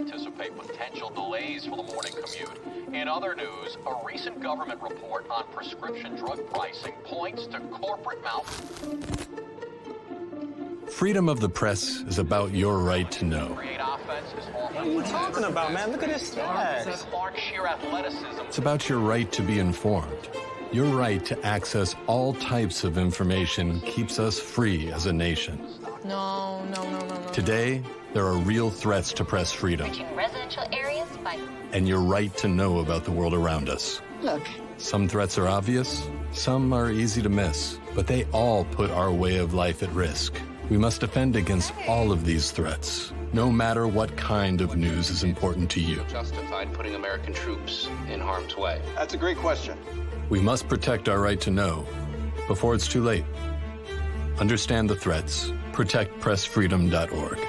anticipate potential delays for the morning commute. In other news, a recent government report on prescription drug pricing points to corporate Freedom of the press is about your right to know. What are you talking about, man? Look at this stats. It's about your right to be informed. Your right to access all types of information keeps us free as a nation. No. Today, there are real threats to press freedom. Reaching residential areas by... And your right to know about the world around us. Look. Some threats are obvious, some are easy to miss, but they all put our way of life at risk. We must defend against all of these threats, no matter what kind of news is important to you. Justified putting American troops in harm's way? That's a great question. We must protect our right to know before it's too late. Understand the threats. ProtectPressFreedom.org.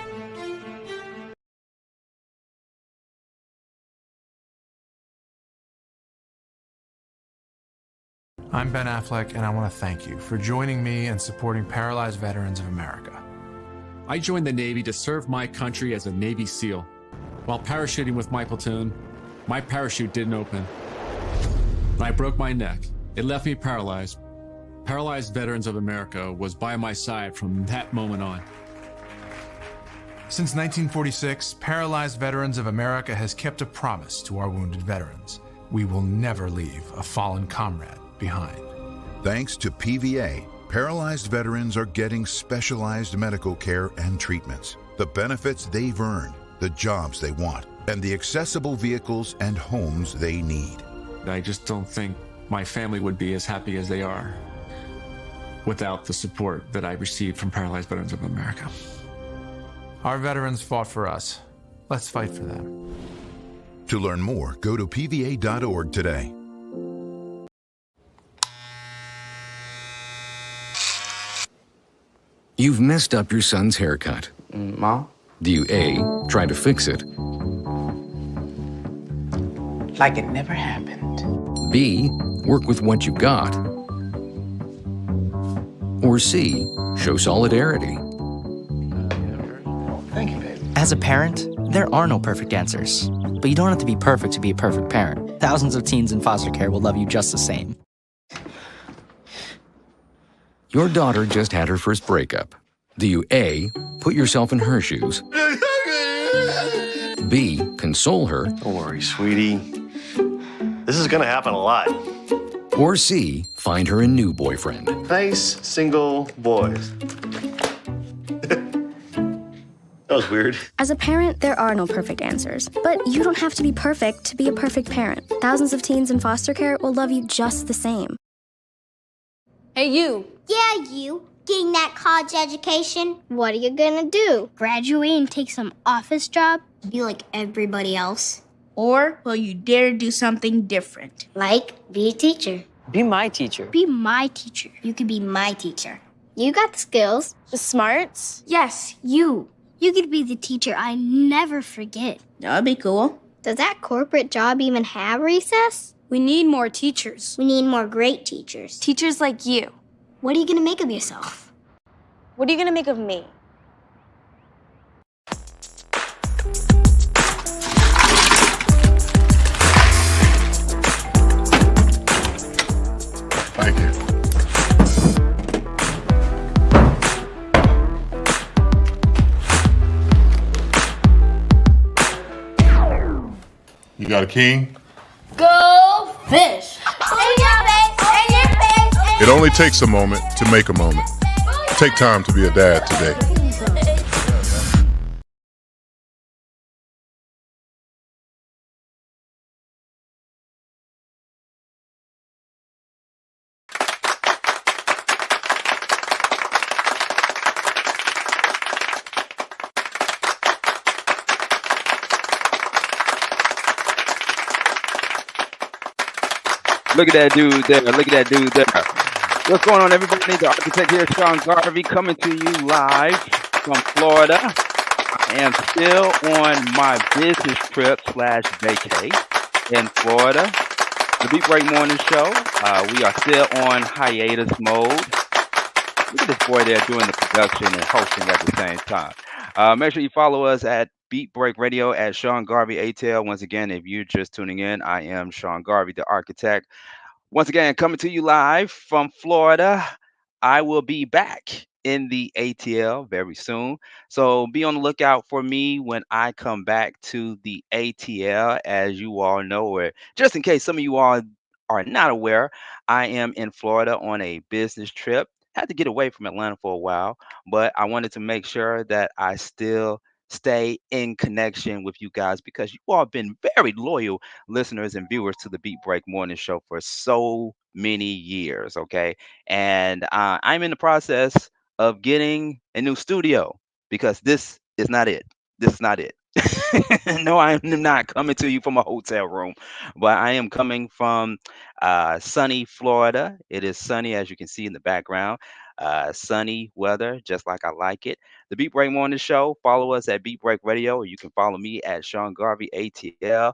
I'm Ben Affleck, and I want to thank you for joining me and supporting Paralyzed Veterans of America. I joined the Navy to serve my country as a Navy SEAL. While parachuting with my platoon, my parachute didn't open. And I broke my neck. It left me paralyzed. Paralyzed Veterans of America was by my side from that moment on. Since 1946, Paralyzed Veterans of America has kept a promise to our wounded veterans. We will never leave a fallen comrade behind. Thanks to PVA, paralyzed veterans are getting specialized medical care and treatments, the benefits they've earned, the jobs they want, and the accessible vehicles and homes they need. I just don't think my family would be as happy as they are without the support that I received from Paralyzed Veterans of America. Our veterans fought for us. Let's fight for them. To learn more, go to pva.org today. You've messed up your son's haircut. Mom? Do you A, try to fix it? Like it never happened. B, work with what you got? Or C, show solidarity? Thank you, baby. As a parent, there are no perfect answers. But you don't have to be perfect to be a perfect parent. Thousands of teens in foster care will love you just the same. Your daughter just had her first breakup. Do you A, put yourself in her shoes? B, console her? Don't worry, sweetie. This is gonna happen a lot. Or C, find her a new boyfriend? Nice, single boys. That was weird. As a parent, there are no perfect answers. But you don't have to be perfect to be a perfect parent. Thousands of teens in foster care will love you just the same. Hey, you. Yeah, you. Getting that college education. What are you gonna do? Graduate and take some office job? Be like everybody else? Or will you dare do something different? Like be a teacher. Be my teacher. Be my teacher. You could be my teacher. You got the skills. The smarts? Yes, you. You could be the teacher I never forget. That'd be cool. Does that corporate job even have recess? We need more teachers. We need more great teachers. Teachers like you. What are you gonna make of yourself? What are you gonna make of me? Thank you. You got a king? Go fish! It only takes a moment to make a moment. Take time to be a dad today. Look at that dude there. Look at that dude there. What's going on, everybody? The architect here, Sean Garvey, coming to you live from Florida. I am still on my business trip / vacay in Florida. The Beat Break Morning Show. We are still on hiatus mode. Look at this boy there doing the production and hosting at the same time. Make sure you follow us at Beat Break Radio at Sean Garvey ATL. Once again, if you're just tuning in, I am Sean Garvey, the architect. Once again, coming to you live from Florida. I will be back in the ATL very soon. So be on the lookout for me when I come back to the ATL. As you all know, or just in case some of you all are not aware, I am in Florida on a business trip. Had to get away from Atlanta for a while, but I wanted to make sure that I still stay in connection with you guys because you all have been very loyal listeners and viewers to the Beat Break Morning Show for so many years. Okay. And I'm in the process of getting a new studio because this is not it. This is not it. No, I am not coming to you from a hotel room, but I am coming from sunny Florida. It is sunny, as you can see in the background. Sunny weather, just like I like it. The Beat Break Morning Show. Follow us at Beat Break Radio, or you can follow me at Sean Garvey ATL.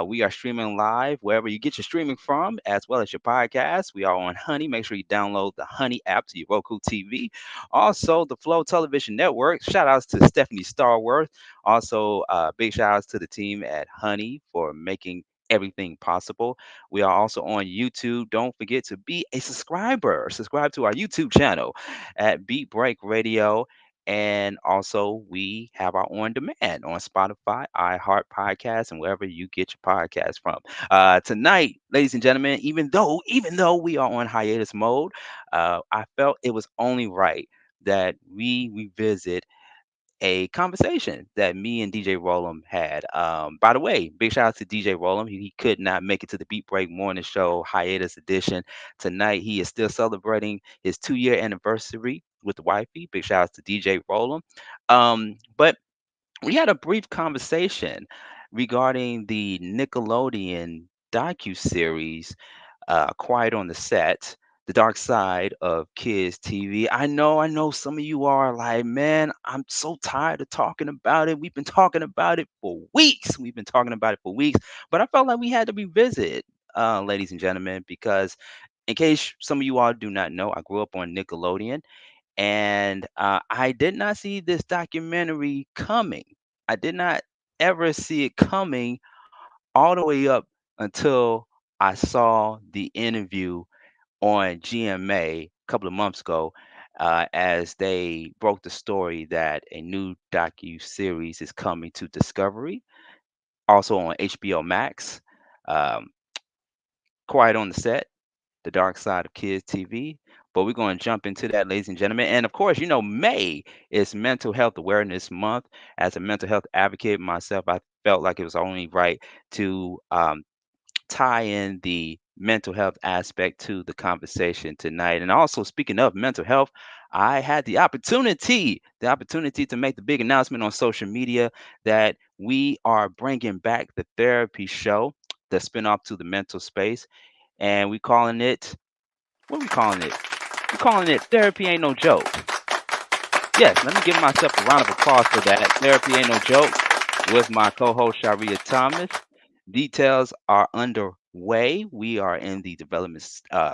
We are streaming live wherever you get your streaming from, as well as your podcast. We are on Honey. Make sure you download the Honey app to your Roku TV. Also, the Flow Television Network. Shout outs to Stephanie Starworth. Also, big shout outs to the team at Honey for making everything possible. We are also on YouTube. Don't forget to be a subscriber. Subscribe to our YouTube channel at Beat Break Radio. And also, we have our on demand on Spotify, iHeart Podcasts, and wherever you get your podcast from. Tonight, ladies and gentlemen, even though we are on hiatus mode, I felt it was only right that we revisit a conversation that me and DJ Rollum had. By the way, big shout out to DJ Rollum. He could not make it to the Beat Break Morning Show hiatus edition tonight. He is still celebrating his 2-year anniversary with the wifey. Big shout out to DJ Rollum. But we had a brief conversation regarding the Nickelodeon docuseries Quiet on the Set, the dark side of kids TV. I know some of you are like, man, I'm so tired of talking about it. We've been talking about it for weeks. But I felt like we had to revisit, ladies and gentlemen, because in case some of you all do not know, I grew up on Nickelodeon, and I did not see this documentary coming. I did not ever see it coming all the way up until I saw the interview on GMA a couple of months ago, as they broke the story that a new docu-series is coming to Discovery, also on HBO Max. Um, Quiet on the Set, the dark side of kids TV. But we're going to jump into that, ladies and gentlemen. And of course, May is Mental Health Awareness Month. As a mental health advocate myself, I felt like it was only right to tie in the mental health aspect to the conversation tonight. And also, speaking of mental health, I had the opportunity to make the big announcement on social media that we are bringing back the therapy show, the spinoff to the mental space, and we calling it. What are we calling it? We're calling it Therapy Ain't No Joke. Yes, let me give myself a round of applause for that. Therapy Ain't No Joke with my co-host Sharia Thomas. Details are underway. We are in the development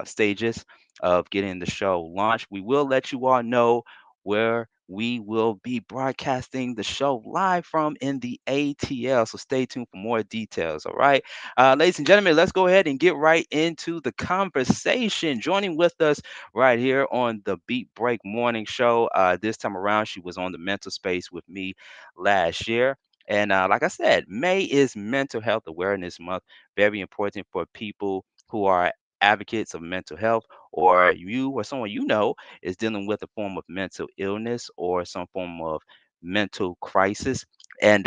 stages of getting the show launched. We will let you all know where we will be broadcasting the show live from in the ATL. So stay tuned for more details. All right. Ladies and gentlemen, let's go ahead and get right into the conversation. Joining with us right here on the Beat Break Morning Show. This time around, she was on the mental space with me last year. And like I said, May is Mental Health Awareness Month. Very important for people who are advocates of mental health, or you or someone is dealing with a form of mental illness or some form of mental crisis. And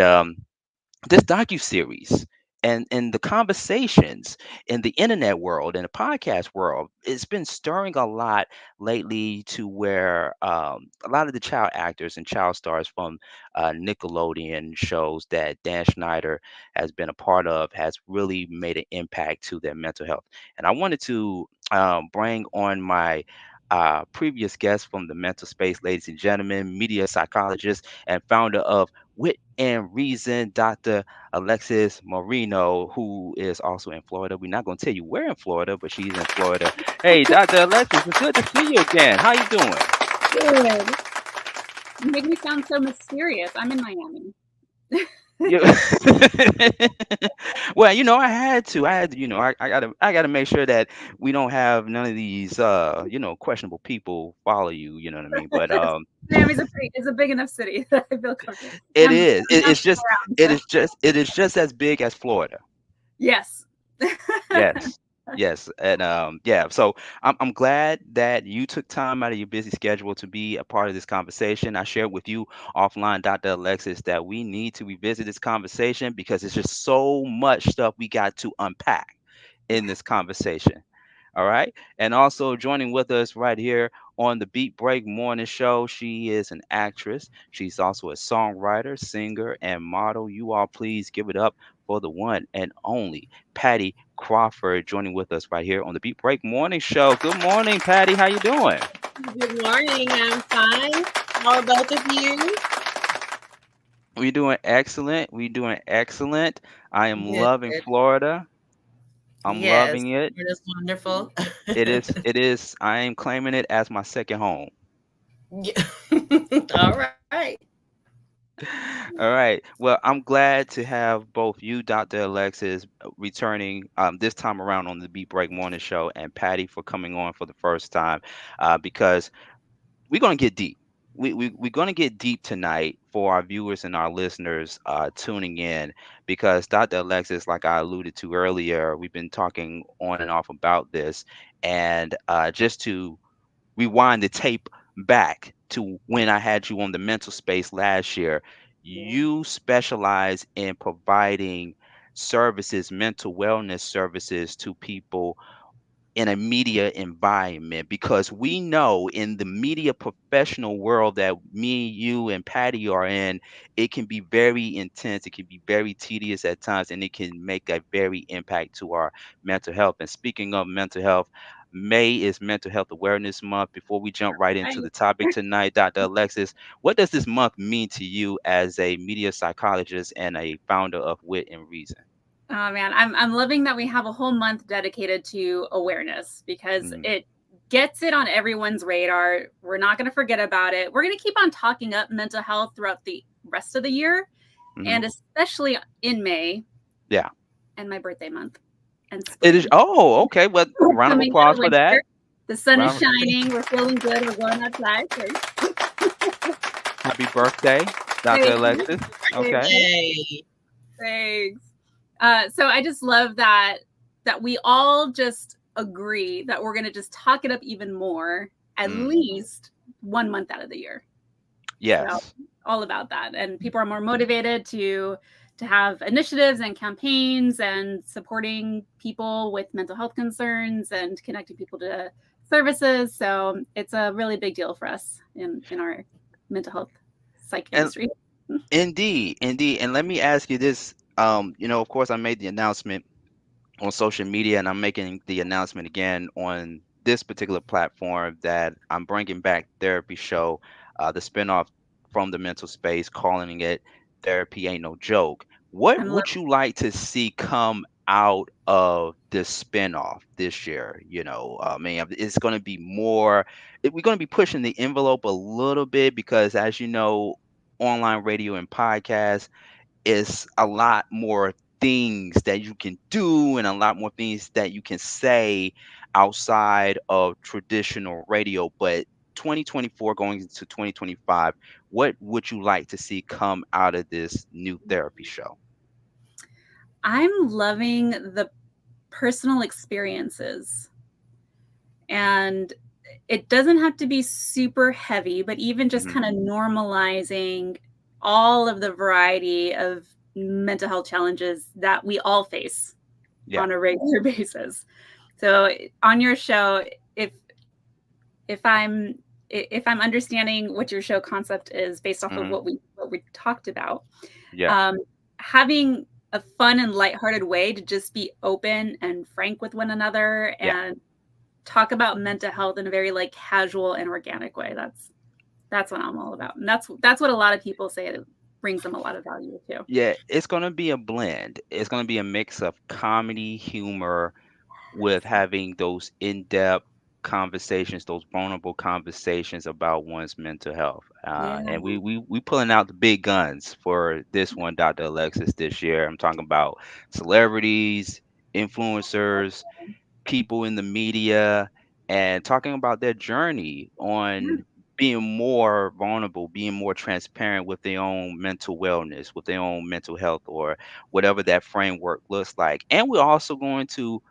this docu-series and the conversations in the internet world and the podcast world, it's been stirring a lot lately, to where a lot of the child actors and child stars from Nickelodeon shows that Dan Schneider has been a part of has really made an impact to their mental health. And I wanted to bring on my previous guest from the mental space, ladies and gentlemen, media psychologist and founder of Wit and Reason, Dr. Alexis Moreno, who is also in Florida. We're not going to tell you where in Florida, but she's in Florida. Hey, Dr. Alexis, it's good to see you again. How you doing? Good. You make me sound so mysterious. I'm in Miami. Yeah. Well, I had to. I gotta make sure that we don't have none of these questionable people follow you, you know what I mean? But Miami's it's a big enough city that I feel comfortable. it I'm is. It, it's bouncing just around, it so. is just it is just as big as Florida. Yes. Yes. Yes. And yeah, so I'm glad that you took time out of your busy schedule to be a part of this conversation. I shared with you offline, Dr. Alexis, that we need to revisit this conversation because it's just so much stuff we got to unpack in this conversation. All right. And also joining with us right here on the Beat Break Morning Show, she is an actress. She's also a songwriter, singer, and model. You all please give it up for the one and only Pattie Crawford joining with us right here on the Beat Break Morning Show. Good morning, Pattie. How you doing? Good morning. I'm fine. How are both of you? We're doing excellent. We're doing excellent. I am Good. loving Florida. I'm Yes, loving it. it is wonderful. It is. It is. I am claiming it as my second home. Yeah. All right. All right. Well, I'm glad to have both you, Dr. Alexis, returning this time around on the Beat Break Morning Show, and Pattie for coming on for the first time, because we're going to get deep. We're going to get deep tonight for our viewers and our listeners tuning in, because Dr. Alexis, like I alluded to earlier, we've been talking on and off about this. And just to rewind the tape back to when I had you on the mental space last year, you specialize in providing services, mental wellness services to people in a media environment, because we know in the media professional world that me, you, and Pattie are in, it can be very intense, it can be very tedious at times, and it can make a very impact to our mental health. And speaking of mental health, May is Mental Health Awareness Month. Before we jump right into the topic tonight, Dr. Alexis, what does this month mean to you as a media psychologist and a founder of Wit and Reason? Oh man, I'm loving that we have a whole month dedicated to awareness, because it gets it on everyone's radar. We're not going to forget about it. We're going to keep on talking up mental health throughout the rest of the year, and especially in May. Yeah. And my birthday month. And it is. Oh, okay. Well, round of applause for that. The sun is shining. We're feeling good. We're going outside. Happy birthday, Dr. Alexis. Okay. Thanks. So I just love that we all just agree that we're going to just talk it up even more, at least 1 month out of the year. Yes. So, all about that. And people are more motivated to have initiatives and campaigns and supporting people with mental health concerns and connecting people to services. So it's a really big deal for us in our mental health psych industry. Indeed. And let me ask you this. Of course, I made the announcement on social media, and I'm making the announcement again on this particular platform that I'm bringing back Therapy Show, the spinoff from the mental space, calling it Therapy Ain't No Joke. What would you like to see come out of this spinoff this year? It's going to be more, we're going to be pushing the envelope a little bit, because as you know, online radio and podcast is a lot more things that you can do and a lot more things that you can say outside of traditional radio. But 2024 going into 2025, what would you like to see come out of this new therapy show? I'm loving the personal experiences, and it doesn't have to be super heavy, but even just kind of normalizing all of the variety of mental health challenges that we all face on a regular basis. So on your show, if I'm understanding what your show concept is based off of what we talked about, having a fun and lighthearted way to just be open and frank with one another and talk about mental health in a very casual and organic way. That's what I'm all about. And that's what a lot of people say it brings them a lot of value too. Yeah, it's going to be a blend. It's going to be a mix of comedy, humor, with having those in-depth conversations, those vulnerable conversations about one's mental health. Yeah. And we pulling out the big guns for this one, Dr. Alexis, this year. I'm talking about celebrities, influencers, people in the media, and talking about their journey on being more vulnerable, being more transparent with their own mental wellness, with their own mental health, or whatever that framework looks like. And we're also going to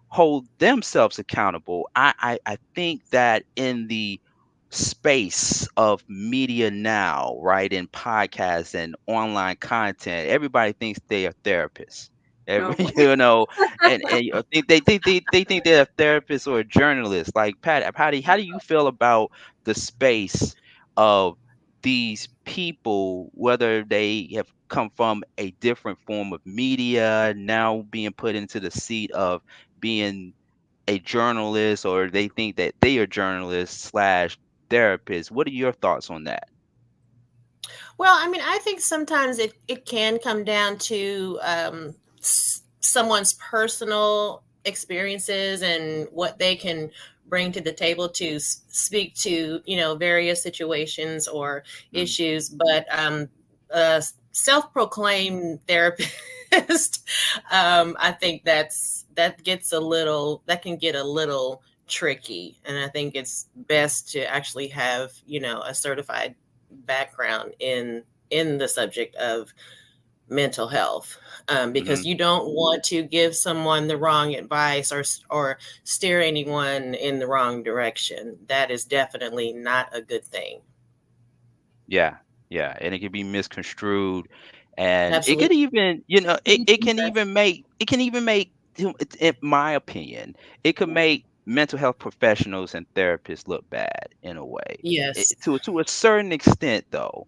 hold themselves accountable. I think that in the space of media now, right, in podcasts and online content, everybody thinks they are therapists. Oh boy. You know, and they think they're a therapist or a journalist. Like Patty, how do you feel about the space of these people, whether they have come from a different form of media, now being put into the seat of being a journalist, or they think that they are journalists slash therapists? What are your thoughts on that? Well, I mean, I think sometimes it can come down to someone's personal experiences and what they can bring to the table to speak to, various situations or issues. But a self-proclaimed therapist, I think that can get a little tricky. And I think it's best to actually have, a certified background in the subject of mental health, because you don't want to give someone the wrong advice or steer anyone in the wrong direction. That is definitely not a good thing. Yeah, and it can be misconstrued, and it could Absolutely. even, it can even make in my opinion, it could make mental health professionals and therapists look bad in a way. Yes. To a certain extent, though,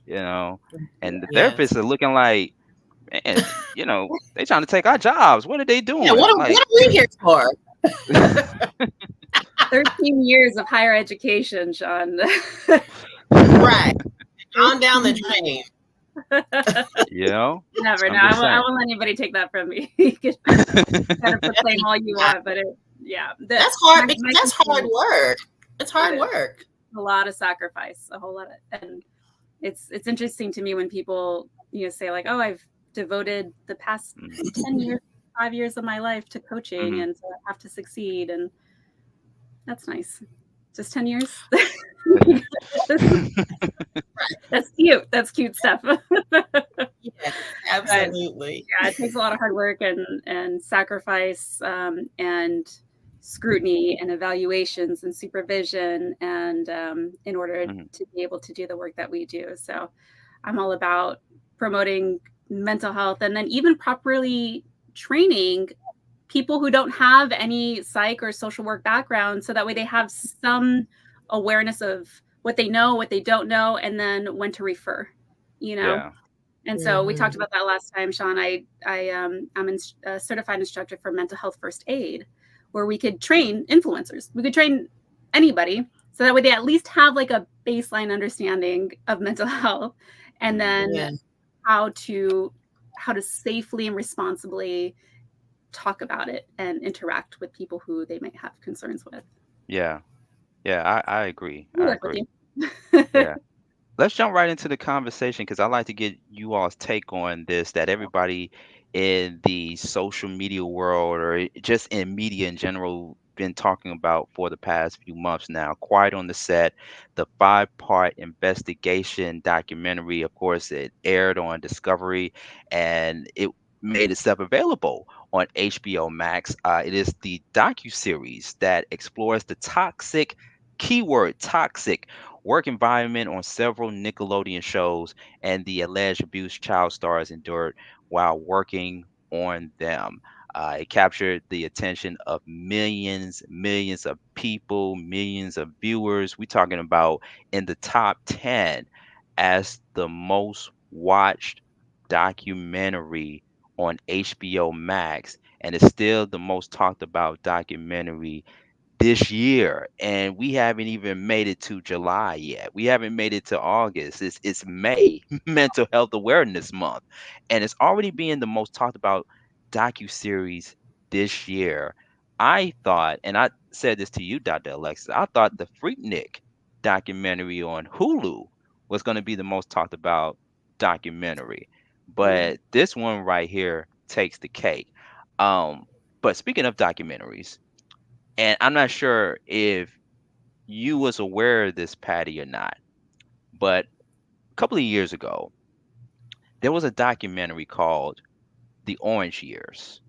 and the Yes. therapists are looking like, man, they trying to take our jobs. What are they Yeah, doing? what are we here for? 13 years of higher education, Sean. Right. On down the drain. Never. I'm No, I just saying. won't let anybody take that from me. You can kind of proclaim all you want, but that's hard because that's hard work. It's hard work. A lot of sacrifice, a whole lot of, and it's interesting to me when people say like, oh, I've devoted the past 10 years, 5 years of my life to coaching, and so I have to succeed, and that's nice. Just 10 years. That's cute. That's cute stuff. Yeah, absolutely. But, it takes a lot of hard work and sacrifice, and scrutiny and evaluations and supervision, and in order to be able to do the work that we do. So I'm all about promoting mental health, and then even properly training people who don't have any psych or social work background, so that way they have some awareness of what they know, what they don't know, and then when to refer, Yeah. And so we talked about that last time, Sean. I'm a certified instructor for mental health first aid, where we could train influencers. We could train anybody, so that way they at least have like a baseline understanding of mental health, and then how to safely and responsibly talk about it and interact with people who they might have concerns with. Yeah, I agree. I agree. Yeah. Let's jump right into the conversation, because I like to get you all's take on this, that everybody in the social media world, or just in media in general, been talking about for the past few months now. Quiet on the Set, the 5-part investigation documentary. Of course, it aired on Discovery, and it made itself available on HBO Max. It is the docuseries that explores the toxic, keyword toxic, work environment on several Nickelodeon shows and the alleged abuse child stars endured while working on them. It captured the attention of millions of people, millions of viewers. We're talking about in the top 10 as the most watched documentary on HBO Max, and it's still the most talked about documentary this year, and we haven't even made it to July yet. We haven't made it to August. It's May, Mental Health Awareness Month, and it's already being the most talked about docuseries this year. I thought, and I said this to you, Dr. Alexis, I thought the Freaknik documentary on Hulu was going to be the most talked about documentary. But this one right here takes the cake. But speaking of documentaries, and I'm not sure if you was aware of this, Patty, or not, but a couple of years ago, there was a documentary called The Orange Years,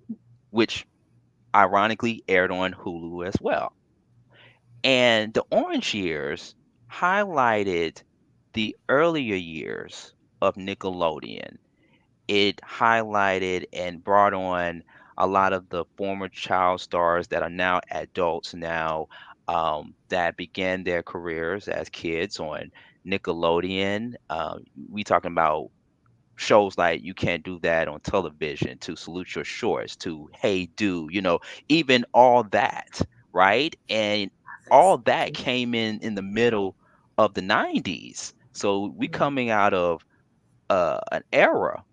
which ironically aired on Hulu as well. And The Orange Years highlighted the earlier years of Nickelodeon. It highlighted and brought on a lot of the former child stars that are now adults now, that began their careers as kids on Nickelodeon. We talking about shows like You Can't Do That on Television, to Salute Your Shorts, to Hey Dude, even all that, right? And all that came in the middle of the 90s. So we coming out of an era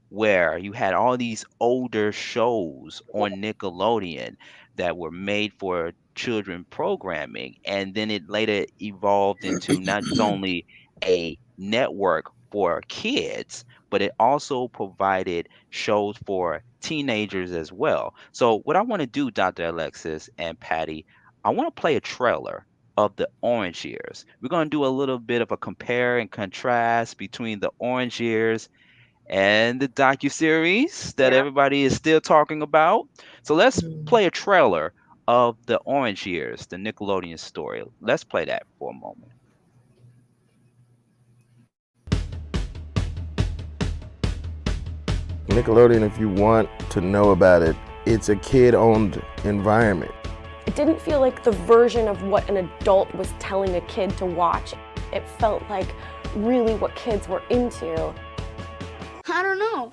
where you had all these older shows on Nickelodeon that were made for children programming, and then it later evolved into not just only a network for kids, but it also provided shows for teenagers as well. So what I want to do, Dr. Alexis and Patty, I want to play a trailer of the Orange Years. We're going to do a little bit of a compare and contrast between the Orange Years and the docuseries that everybody is still talking about. So let's play a trailer of the Orange Years, the Nickelodeon story. Let's play that for a moment. Nickelodeon, if you want to know about it, it's a kid-owned environment. It didn't feel like the version of what an adult was telling a kid to watch. It felt like really what kids were into. I don't know.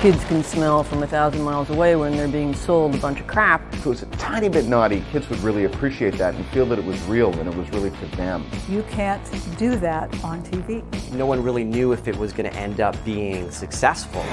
Kids can smell from 1,000 miles away when they're being sold a bunch of crap. If it was a tiny bit naughty, kids would really appreciate that and feel that it was real and it was really for them. You can't do that on TV. No one really knew if it was going to end up being successful.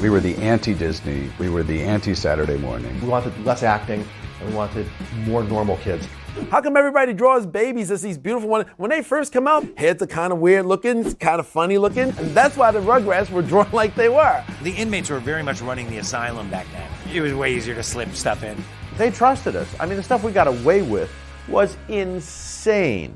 We were the anti-Disney, we were the anti-Saturday morning. We wanted less acting, and we wanted more normal kids. How come everybody draws babies as these beautiful ones? When they first come out, heads are kind of weird looking, kind of funny looking, and that's why the Rugrats were drawn like they were. The inmates were very much running the asylum back then. It was way easier to slip stuff in. They trusted us. I mean, the stuff we got away with was insane.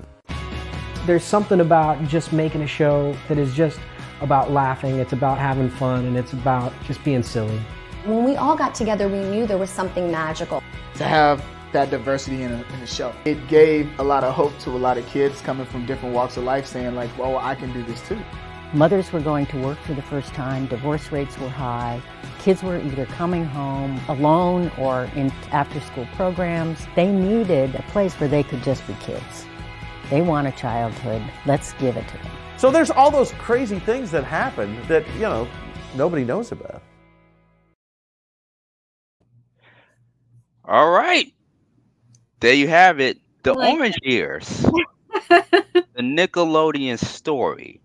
There's something about just making a show that is just about laughing, it's about having fun, and it's about just being silly. When we all got together, we knew there was something magical. To have that diversity in a show. It gave a lot of hope to a lot of kids coming from different walks of life saying like, well, I can do this too. Mothers were going to work for the first time, divorce rates were high, kids were either coming home alone or in after-school programs. They needed a place where they could just be kids. They want a childhood, let's give it to them. So there's all those crazy things that happen that, nobody knows about. All right. There you have it. The Orange Years. The Nickelodeon story.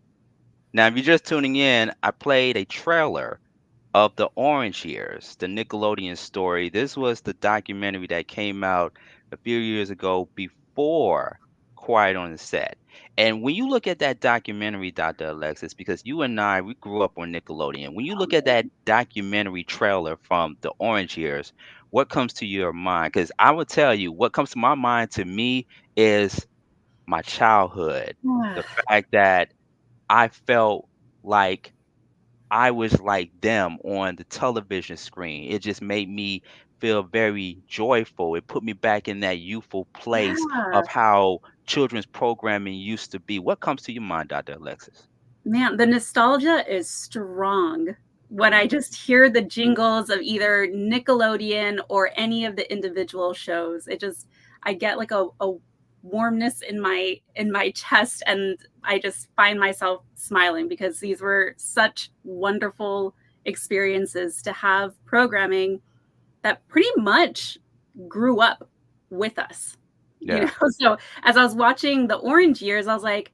Now, if you're just tuning in, I played a trailer of The Orange Years, the Nickelodeon story. This was the documentary that came out a few years ago before Quiet on the Set. And when you look at that documentary, Dr. Alexis, because you and I, we grew up on Nickelodeon. When you look at that documentary trailer from The Orange Years, what comes to your mind? Because I will tell you, what comes to my mind to me is my childhood. The fact that I felt like I was like them on the television screen. It just made me feel very joyful. It put me back in that youthful place of how children's programming used to be. What comes to your mind, Dr. Alexis? Man, the nostalgia is strong. When I just hear the jingles of either Nickelodeon or any of the individual shows, I get like a warmness in my chest, and I just find myself smiling because these were such wonderful experiences to have programming that pretty much grew up with us. Yeah. So as I was watching the Orange Years, I was like,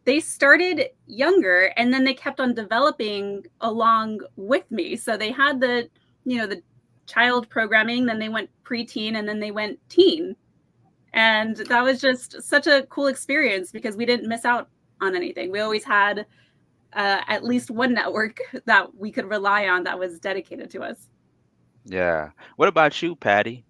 they started younger and then they kept on developing along with me. So they had the the child programming, then they went preteen, and then they went teen. And that was just such a cool experience because we didn't miss out on anything. We always had at least one network that we could rely on that was dedicated to us. Yeah. What about you, Patty?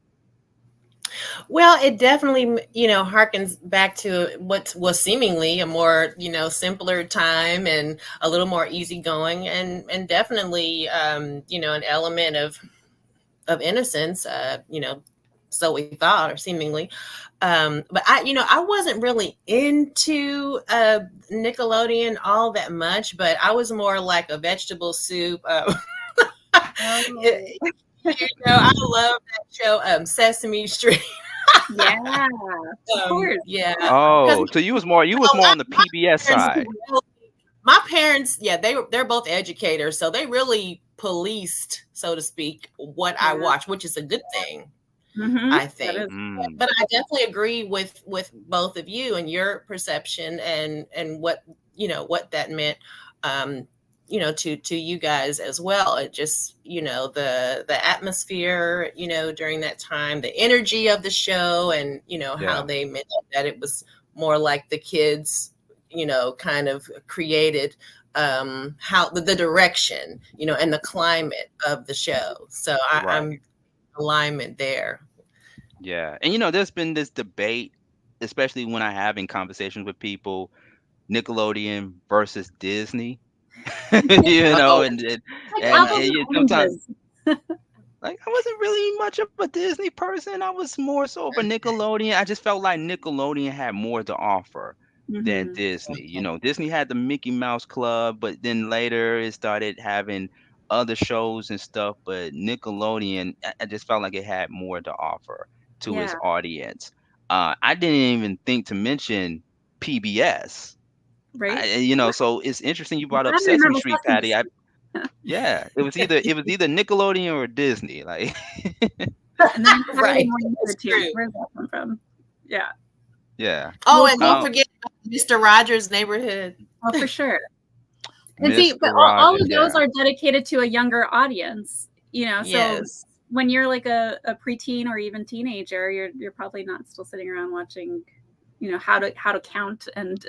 Well, it definitely, harkens back to what was seemingly a more, simpler time and a little more easygoing, and definitely, an element of innocence, so we thought, or seemingly. But I wasn't really into Nickelodeon all that much, but I was more like a vegetable soup. I love that show, Sesame Street. Yeah, of course. Yeah. Oh, so you was more on the PBS side. My parents, they're both educators, so they really policed, so to speak, what I watch, which is a good thing. I think, but I definitely agree with both of you and your perception and what that meant, to you guys as well. It just, the atmosphere, during that time, the energy of the show, and how they mentioned that it was more like the kids, kind of created how the direction, and the climate of the show. So I'm alignment there. Yeah. And there's been this debate, especially when I having conversations with people, Nickelodeon versus Disney. And sometimes like I wasn't really much of a Disney person. I was more so of a Nickelodeon. I just felt like Nickelodeon had more to offer than Disney. Disney had the Mickey Mouse Club, but then later it started having other shows and stuff, but Nickelodeon, I just felt like it had more to offer to its audience. I didn't even think to mention PBS, right? So it's interesting you brought up Sesame Street, Patty. It was either Nickelodeon or Disney, like. And then right. Where's that come from? Yeah. Oh, and don't forget Mr. Rogers' Neighborhood. Oh, for sure. And see, but all of those are dedicated to a younger audience, so when you're like a preteen or even teenager, you're probably not still sitting around watching, how to count and,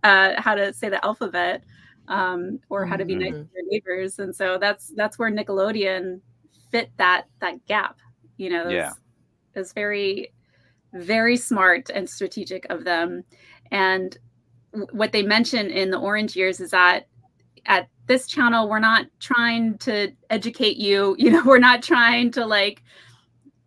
how to say the alphabet, or how to be nice to your neighbors. And so that's where Nickelodeon fit that gap, It's very, very smart and strategic of them. And what they mention in the Orange Years is that at this channel, we're not trying to educate you, we're not trying to like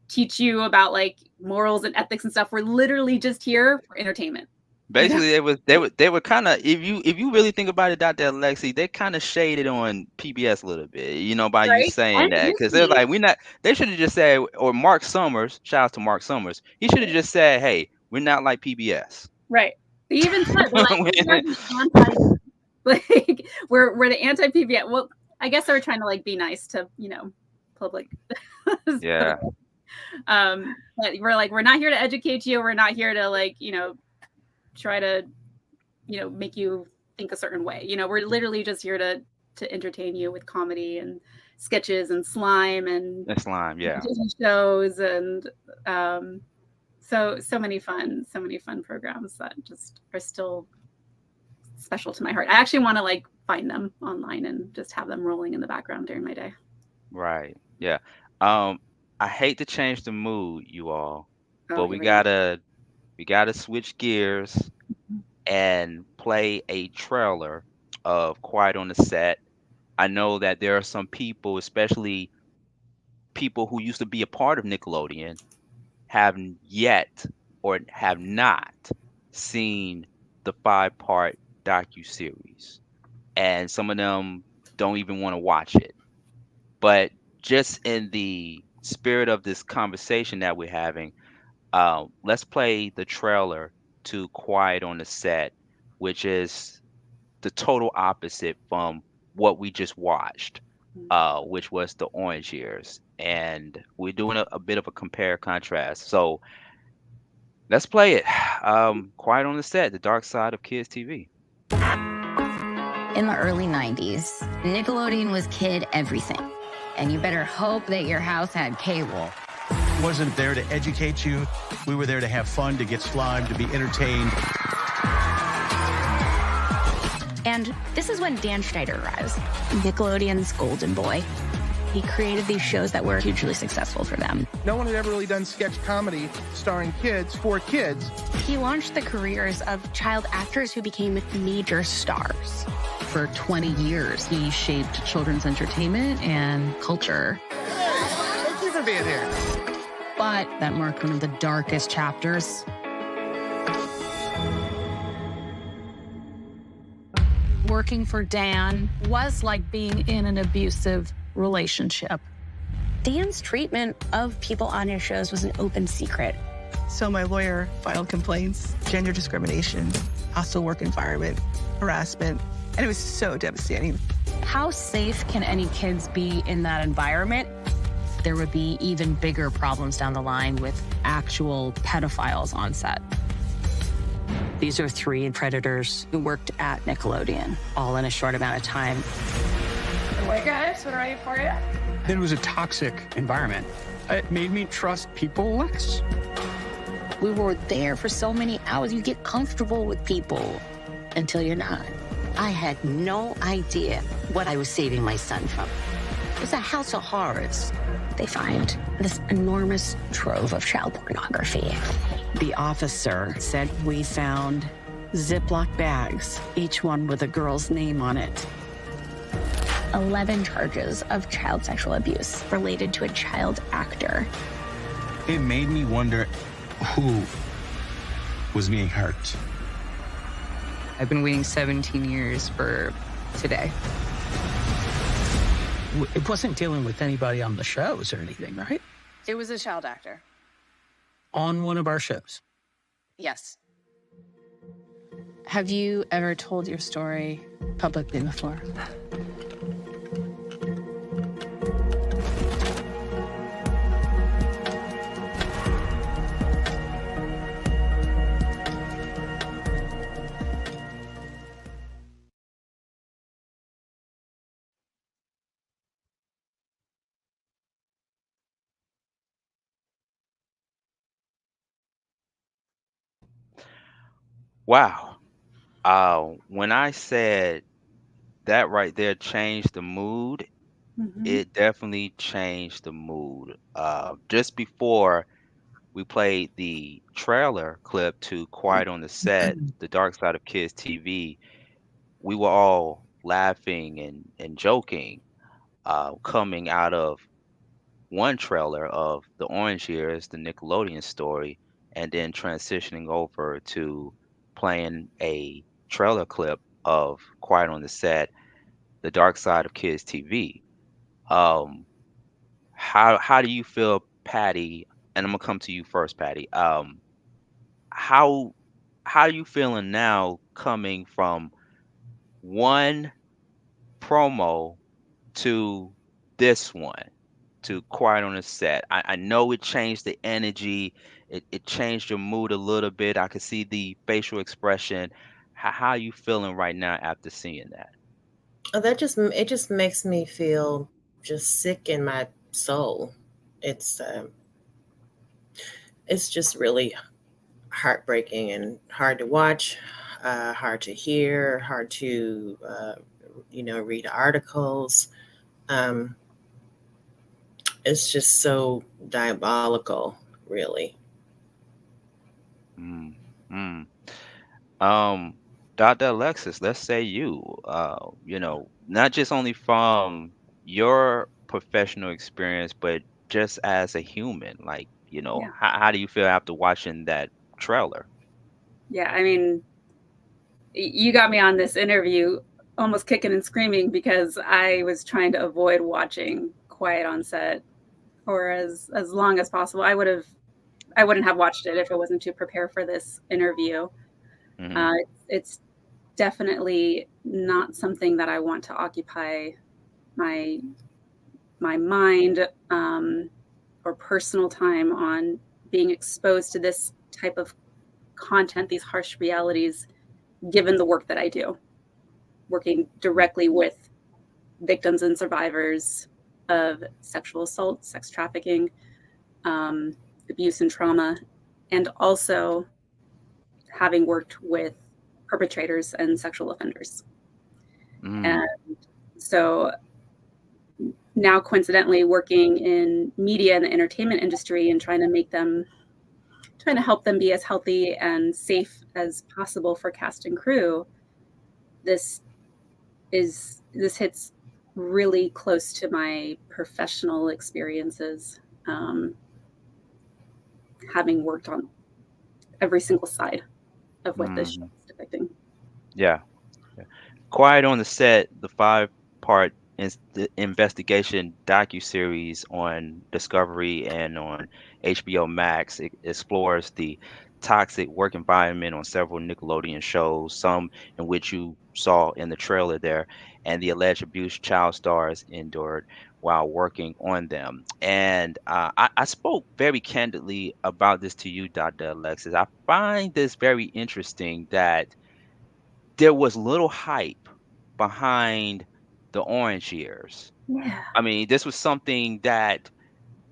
teach you about like morals and ethics and stuff. We're literally just here for entertainment. Basically, they were kind of, if you really think about it, Dr. Alexi, they kind of shaded on PBS a little bit, by you saying that, because they're like, they should have just said, or Mark Summers, shout out to Mark Summers, he should have just said, hey, we're not like PBS. Right. They even said like we're the anti-PBS. Well, I guess they were trying to like be nice to public. Yeah. But we're not here to educate you. We're not here to like try to make you think a certain way. We're literally just here to entertain you with comedy and sketches and slime and Disney shows and so many fun programs that just are still special to my heart. I actually want to like find them online and just have them rolling in the background during my day. Right. Yeah. I hate to change the mood, you all, but we gotta switch gears and play a trailer of Quiet on the Set. I know that there are some people, especially people who used to be a part of Nickelodeon, haven't yet or have not seen the 5-part docuseries, and some of them don't even want to watch it. But just in the spirit of this conversation that we're having, let's play the trailer to Quiet on the Set, which is the total opposite from what we just watched, which was the Orange Years. And we're doing a bit of a compare contrast. So let's play it. Quiet on the Set, the dark side of kids TV. In the early 90s, Nickelodeon was kid everything. and you better hope that your house had cable. Wasn't there to educate you. We were there to have fun, to get slime, to be entertained. And this is when Dan Schneider arrives, Nickelodeon's golden boy. He created these shows that were hugely successful for them. No one had ever really done sketch comedy starring kids for kids. He launched the careers of child actors who became major stars. For 20 years, he shaped children's entertainment and culture. Thank you for being here. But that marked one of the darkest chapters. Working for Dan was like being in an abusive relationship. Dan's treatment of people on his shows was an open secret. So my lawyer filed complaints, gender discrimination, hostile work environment, harassment, and it was so devastating. How safe can any kids be in that environment? There would be even bigger problems down the line with actual pedophiles on set. These are 3 predators who worked at Nickelodeon, all in a short amount of time. Hey guys, what are you for you? It was a toxic environment. It made me trust people less. We were there for so many hours. You get comfortable with people until you're not. I had no idea what I was saving my son from. It was a house of horrors. They find this enormous trove of child pornography. The officer said we found Ziploc bags, each one with a girl's name on it. 11 charges of child sexual abuse related to a child actor. It made me wonder who was being hurt. I've been waiting 17 years for today. It wasn't dealing with anybody on the shows or anything, right? It was a child actor. On one of our shows? Yes. Have you ever told your story publicly before? Wow. When I said that right there changed the mood, it definitely changed the mood. Just before we played the trailer clip to Quiet on the Set, The Dark Side of Kids TV, we were all laughing and joking, coming out of one trailer of the Orange Years, the Nickelodeon story, and then transitioning over to playing a trailer clip of Quiet on the Set, The Dark Side of Kids TV. How do you feel, Patty? And I'm gonna come to you first, Patty. How are you feeling now, coming from one promo to this one, to Quiet on the Set? I know it changed the energy. It changed your mood a little bit. I could see the facial expression. How are you feeling right now after seeing that? Oh, it just makes me feel just sick in my soul. It's just really heartbreaking and hard to watch, hard to hear, hard to read articles. It's just so diabolical, really. Dr. Alexis, let's say you, not just only from your professional experience, but just as a human, how do you feel after watching that trailer? Yeah, I mean, you got me on this interview almost kicking and screaming because I was trying to avoid watching Quiet on Set for as long as possible. I wouldn't have watched it if it wasn't to prepare for this interview. It's definitely not something that I want to occupy my mind or personal time on, being exposed to this type of content, these harsh realities, given the work that I do, working directly with victims and survivors of sexual assault, sex trafficking, abuse and trauma, and also having worked with perpetrators and sexual offenders. And so now coincidentally working in media and the entertainment industry and trying to help them be as healthy and safe as possible for cast and crew, this hits really close to my professional experiences, having worked on every single side of what this show is depicting. Yeah. Quiet on the Set, the 5-part investigation docuseries on Discovery and on HBO Max. It explores the toxic work environment on several Nickelodeon shows, some in which you saw in the trailer there, and the alleged abuse child stars endured while working on them. And I spoke very candidly about this to you, Dr. Alexis. I find this very interesting that there was little hype behind the Orange Years. Yeah. I mean, this was something that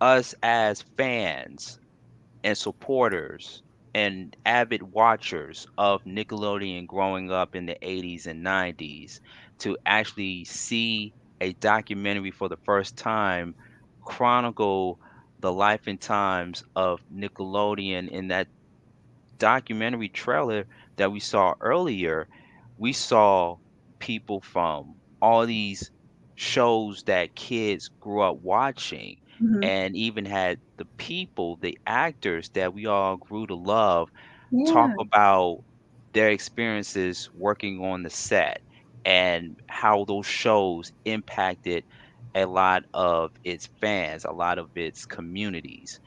us as fans and supporters and avid watchers of Nickelodeon growing up in the 80s and 90s to actually see a documentary for the first time chronicle the life and times of Nickelodeon. In that documentary trailer that we saw earlier, we saw people from all these shows that kids grew up watching, and even had the people, the actors that we all grew to love, talk about their experiences working on the set and how those shows impacted a lot of its fans, a lot of its communities.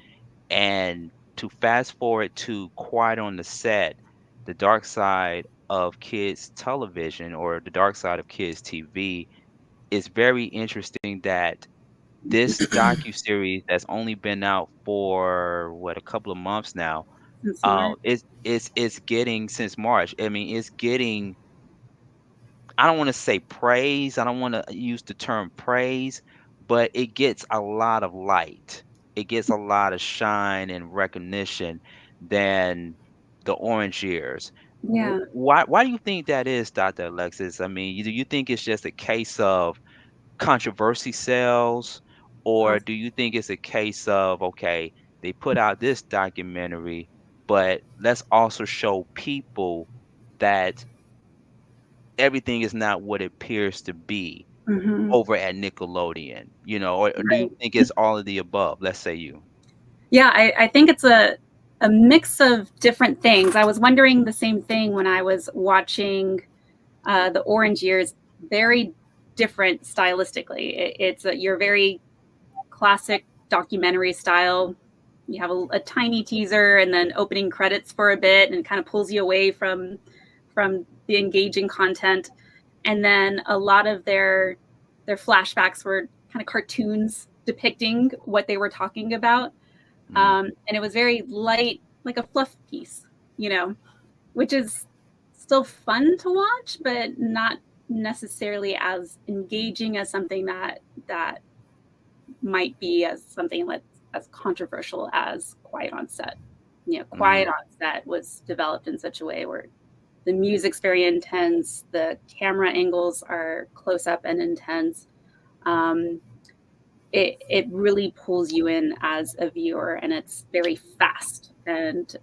And to fast forward to Quiet on the Set, the dark side of kids television, or the dark side of kids TV, is very interesting that this docuseries that's only been out for a couple of months now, it's getting, since March, I mean, it's getting, I don't want to say praise, I don't want to use the term praise, but it gets a lot of light. It gets a lot of shine and recognition than the Orange Years. Yeah. Why do you think that is, Dr. Alexis? I mean, do you think it's just a case of controversy sells, or do you think it's a case of, okay, they put out this documentary, but let's also show people that everything is not what it appears to be over at Nickelodeon, or do you think it's all of the above? Let's say you. Yeah, I think it's a mix of different things. I was wondering the same thing when I was watching the Orange Years. Very different stylistically. It's your very classic documentary style. You have a tiny teaser and then opening credits for a bit, and it kind of pulls you away from the engaging content. And then a lot of their flashbacks were kind of cartoons depicting what they were talking about. And it was very light, like a fluff piece, which is still fun to watch, but not necessarily as engaging as something that might be as something as controversial as Quiet on Set. Quiet on Set was developed in such a way where the music's very intense, the camera angles are close up and intense. It really pulls you in as a viewer, and it's very fast and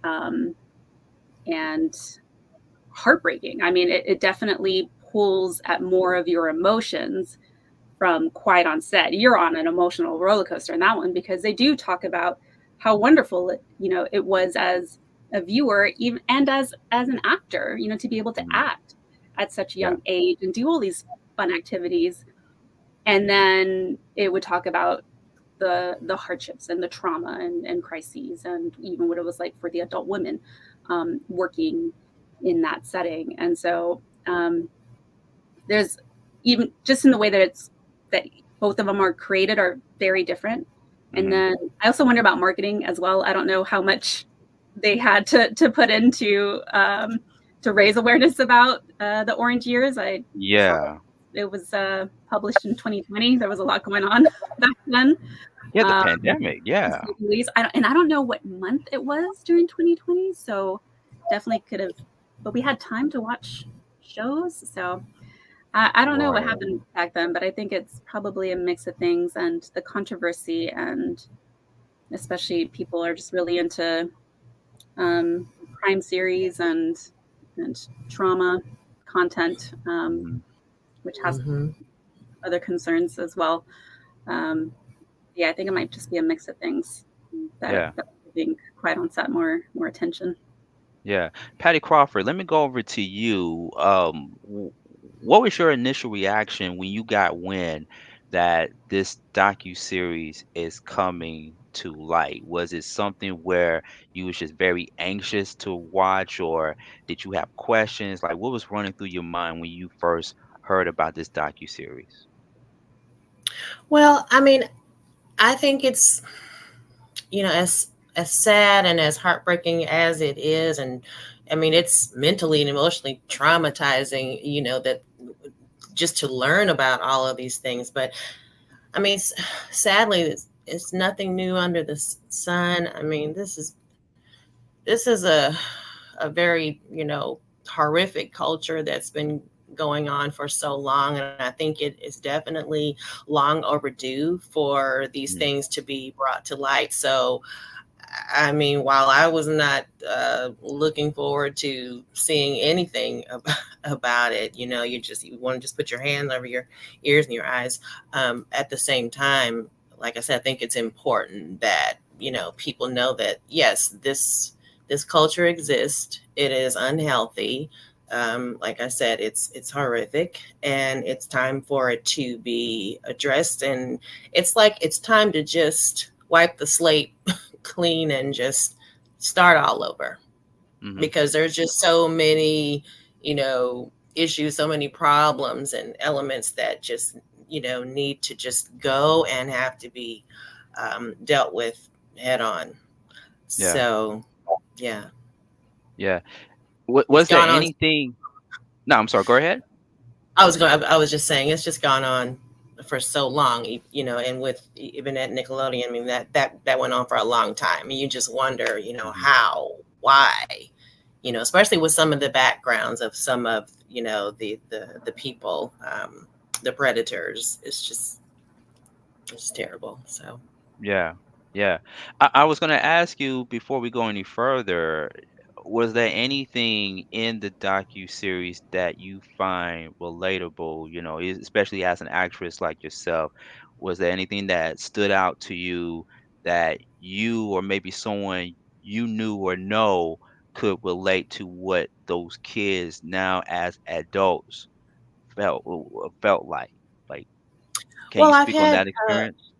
heartbreaking. I mean, it definitely pulls at more of your emotions from Quiet on Set. You're on an emotional roller coaster in that one, because they do talk about how wonderful it was as a viewer, even and as an actor, to be able to act at such a young age and do all these fun activities. And then it would talk about the hardships and the trauma and crises, and even what it was like for the adult women working in that setting. And so there's, even just in the way that both of them are created, are very different. And then I also wonder about marketing as well. I don't know how much they had to put into to raise awareness about the Orange Years. It was published in 2020. There was a lot going on back then. Yeah, the pandemic. Yeah. I don't know what month it was during 2020. So definitely could have, but we had time to watch shows. So I don't know what happened back then, but I think it's probably a mix of things and the controversy, and especially people are just really into crime series and trauma content, which has other concerns as well. Yeah, I think it might just be a mix of things that are being quite on set more attention. Yeah. Pattie Crawford, let me go over to you. What was your initial reaction when you got wind that this docuseries is coming to light? Was it something where you was just very anxious to watch, or did you have questions? Like, what was running through your mind when you first heard about this docuseries? Well, I mean, I think it's, as sad and as heartbreaking as it is, and I mean, it's mentally and emotionally traumatizing, that just to learn about all of these things. But I mean, sadly, it's nothing new under the sun. I mean, this is a very, horrific culture that's been going on for so long, and I think it is definitely long overdue for these things to be brought to light. So I mean, while I was not looking forward to seeing anything about it, you want to just put your hand over your ears and your eyes. At the same time, like I said, I think it's important that, people know that, yes, this culture exists. It is unhealthy. Like I said, it's horrific, and it's time for it to be addressed. And it's like it's time to just wipe the slate clean and just start all over, because there's just so many, issues, so many problems and elements that just, need to just go and have to be dealt with head on. Yeah. So, yeah. Yeah. Was there anything? No, I'm sorry. Go ahead. I was just saying, it's just gone on for so long, and with even at Nickelodeon, I mean, that went on for a long time. And you just wonder, how, why, especially with some of the backgrounds of some of, the people, the predators. It's terrible. So. Yeah. Yeah. I was going to ask you before we go any further, was there anything in the docu-series that you find relatable, especially as an actress like yourself? Was there anything that stood out to you that you or maybe someone you knew or know could relate to what those kids now as adults felt like? Like, can you Well, I've speak on had that experience?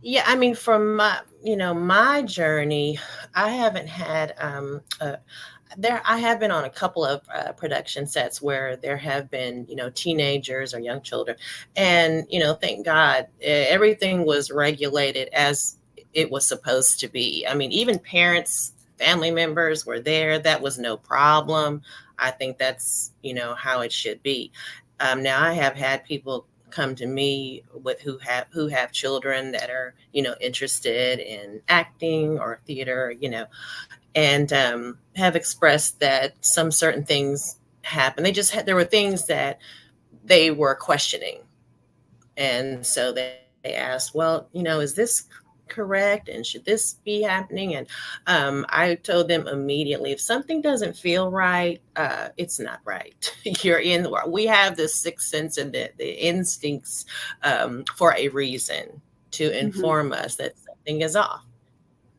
yeah, I mean, from my, my journey, I haven't had I have been on a couple of production sets where there have been, teenagers or young children, and, thank God, everything was regulated as it was supposed to be. I mean, even parents, family members were there. That was no problem. I think that's, how it should be. Now I have had people come to me with who have children that are, interested in acting or theater, and have expressed that some certain things happen. There were things that they were questioning. And so they asked, well, is this correct? And should this be happening? And I told them immediately, if something doesn't feel right, it's not right. We have this sixth sense and the instincts for a reason to inform us that something is off.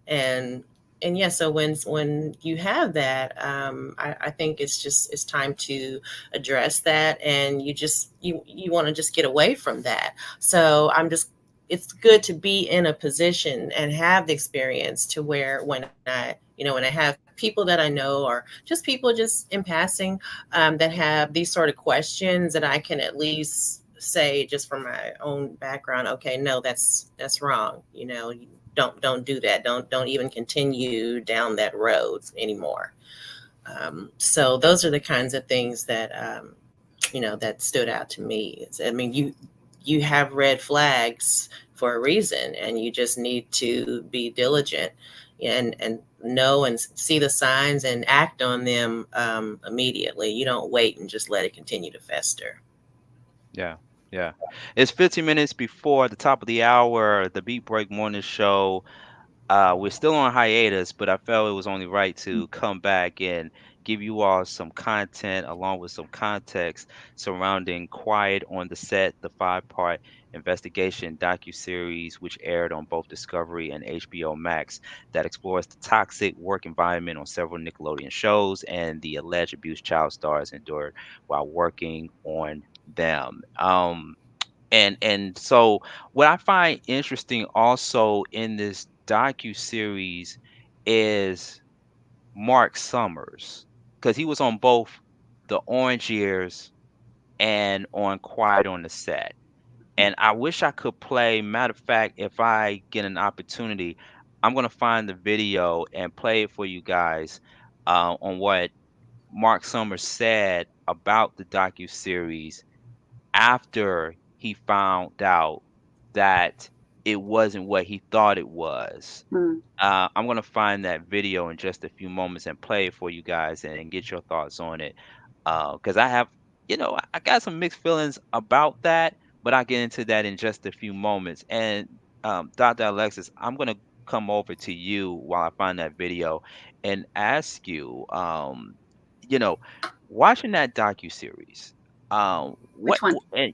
And yeah, so when you have that, I think it's time to address that, and you want to just get away from that. So it's good to be in a position and have the experience to where when I have people that I know, or just people just in passing, that have these sort of questions, that I can at least say, just from my own background, okay, no, that's wrong. Don't do that. Don't even continue down that road anymore. So those are the kinds of things that that stood out to me. I mean, you have red flags for a reason, and you just need to be diligent and know and see the signs and act on them immediately. You don't wait and just let it continue to fester. Yeah, yeah. It's 15 minutes before the top of the hour, the Beat Break Morning Show. We're still on hiatus, but I felt it was only right to come back and give you all some content along with some context surrounding Quiet on the Set, the 5-part investigation docuseries, which aired on both Discovery and HBO Max, that explores the toxic work environment on several Nickelodeon shows and the alleged abuse child stars endured while working on them. And so what I find interesting also in this docu-series is Mark Summers, because he was on both the Orange Years and on Quiet on the Set. And I wish I could play. Matter of fact, if I get an opportunity, I'm gonna find the video and play it for you guys on what Mark Summers said about the docu-series after he found out that it wasn't what he thought it was. I'm going to find that video in just a few moments and play it for you guys and get your thoughts on it. Because I have, I got some mixed feelings about that, but I'll get into that in just a few moments. And Dr. Alexis, I'm going to come over to you while I find that video and ask you, you know, watching that docu-series, Which one? and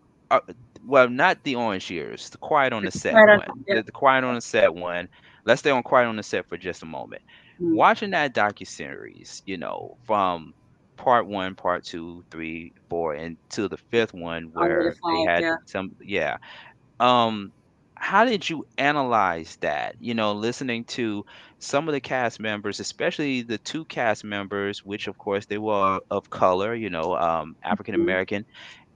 well, not the Orange Years, the Quiet on the Set Quiet on- one, yeah. the Quiet on the Set one. Let's stay on Quiet on the Set for just a moment. Watching that docuseries, from part 1, part 2, 3, 4, and to the 5th one All the way to where they 5, had yeah. yeah. Um, how did you analyze that? Listening to some of the cast members, especially the 2 cast members, which of course they were of color, African American,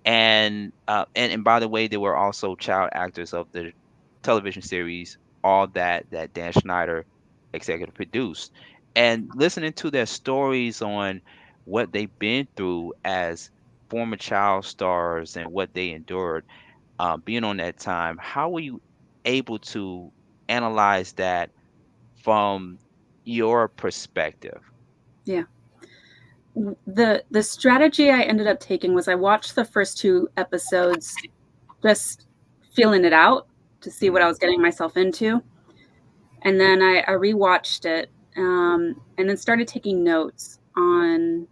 and by the way, they were also child actors of the television series All That Dan Schneider executive produced. And listening to their stories on what they've been through as former child stars and what they endured, being on that time, how were you able to analyze that from your perspective? Yeah. The strategy I ended up taking was I watched the first 2 episodes just feeling it out to see what I was getting myself into. And then I rewatched it and then started taking notes on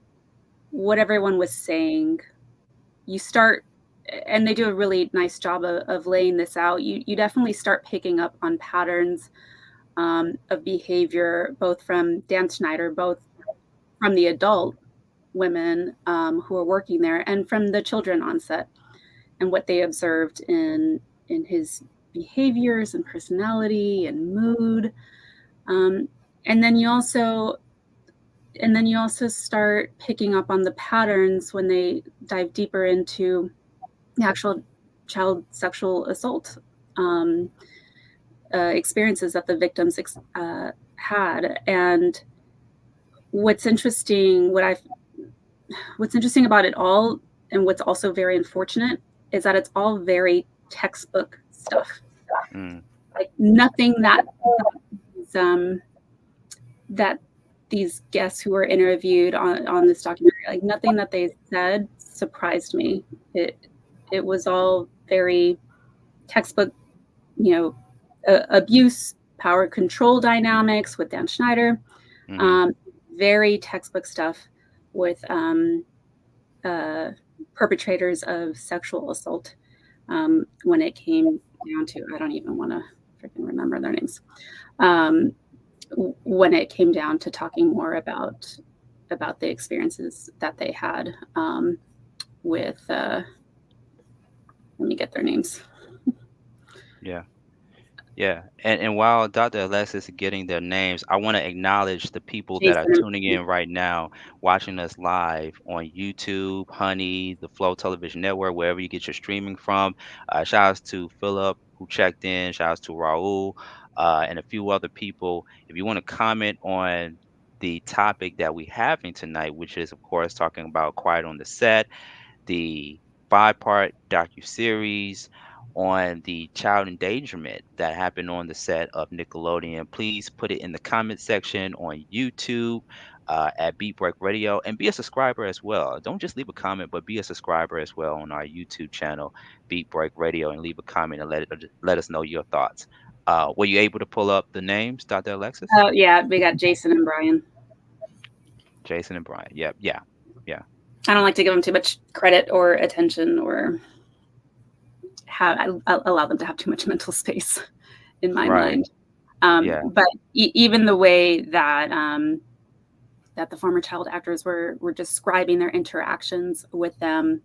what everyone was saying. You start, and they do a really nice job of laying this out. You definitely start picking up on patterns of behavior, both from Dan Schneider, both from the adult women who are working there and from the children on set, and what they observed in his behaviors and personality and mood. And then you also start picking up on the patterns when they dive deeper into the actual child sexual assault experiences that the victims had. And what's interesting about it all, and what's also very unfortunate, is that it's all very textbook stuff. Like nothing that these guests who were interviewed on this documentary, like nothing that they said surprised me. It was all very textbook, abuse, power control dynamics with Dan Schneider, very textbook stuff with perpetrators of sexual assault. When it came down to, I don't even want to freaking remember their names. When it came down to talking more about the experiences that they had with, let me get their names. Yeah. And while Dr. Alexis is getting their names, I want to acknowledge the people that are Jason. tuning in right now, watching us live on YouTube, Honey, the Flow Television Network, wherever you get your streaming from. Shout outs to Philip who checked in. Shout outs to Raul and a few other people. If you want to comment on the topic that we're having tonight, which is, of course, talking about Quiet on the Set, the 5-part docuseries on the child endangerment that happened on the set of Nickelodeon. Please put it in the comment section on YouTube at Beat Break Radio, and be a subscriber as well. Don't just leave a comment, but be a subscriber as well on our YouTube channel, Beat Break Radio, and leave a comment and let us know your thoughts. Were you able to pull up the names, Dr. Alexis? Oh yeah, we got Jason and Brian. Jason and Brian. Yep. Yeah. I don't like to give them too much credit or attention, or allow them to have too much mental space in my mind. But even the way that that the former child actors were describing their interactions with them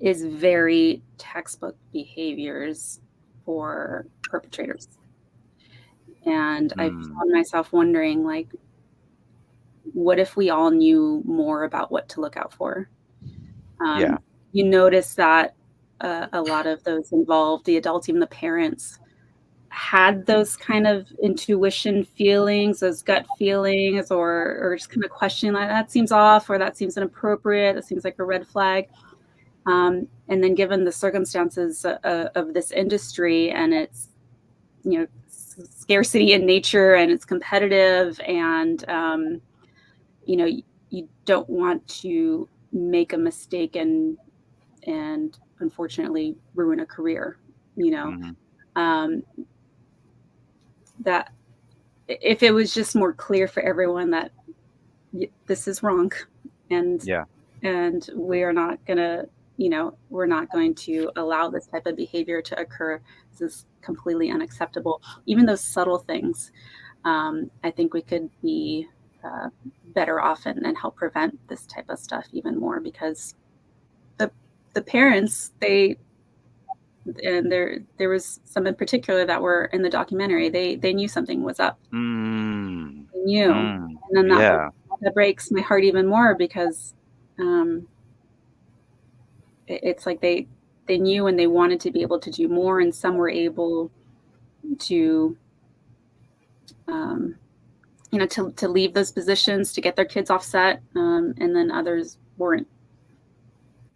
is very textbook behaviors for perpetrators. And I found myself wondering, like, what if we all knew more about what to look out for? You notice that a lot of those involved, the adults, even the parents, had those kind of intuition feelings, those gut feelings, or just kind of questioning, like, that seems off, or that seems inappropriate, that seems like a red flag. And then given the circumstances of this industry and its, scarcity in nature, and it's competitive, and you don't want to make a mistake and unfortunately ruin a career, that if it was just more clear for everyone that this is wrong, and we are not gonna, we're not going to allow this type of behavior to occur. This is completely unacceptable. Even those subtle things, I think we could be better off and help prevent this type of stuff even more, because the parents, there was some in particular that were in the documentary, they knew something was up. They knew. And then that breaks my heart even more, because it's like they knew and they wanted to be able to do more, and some were able to to leave those positions to get their kids off set, and then others weren't,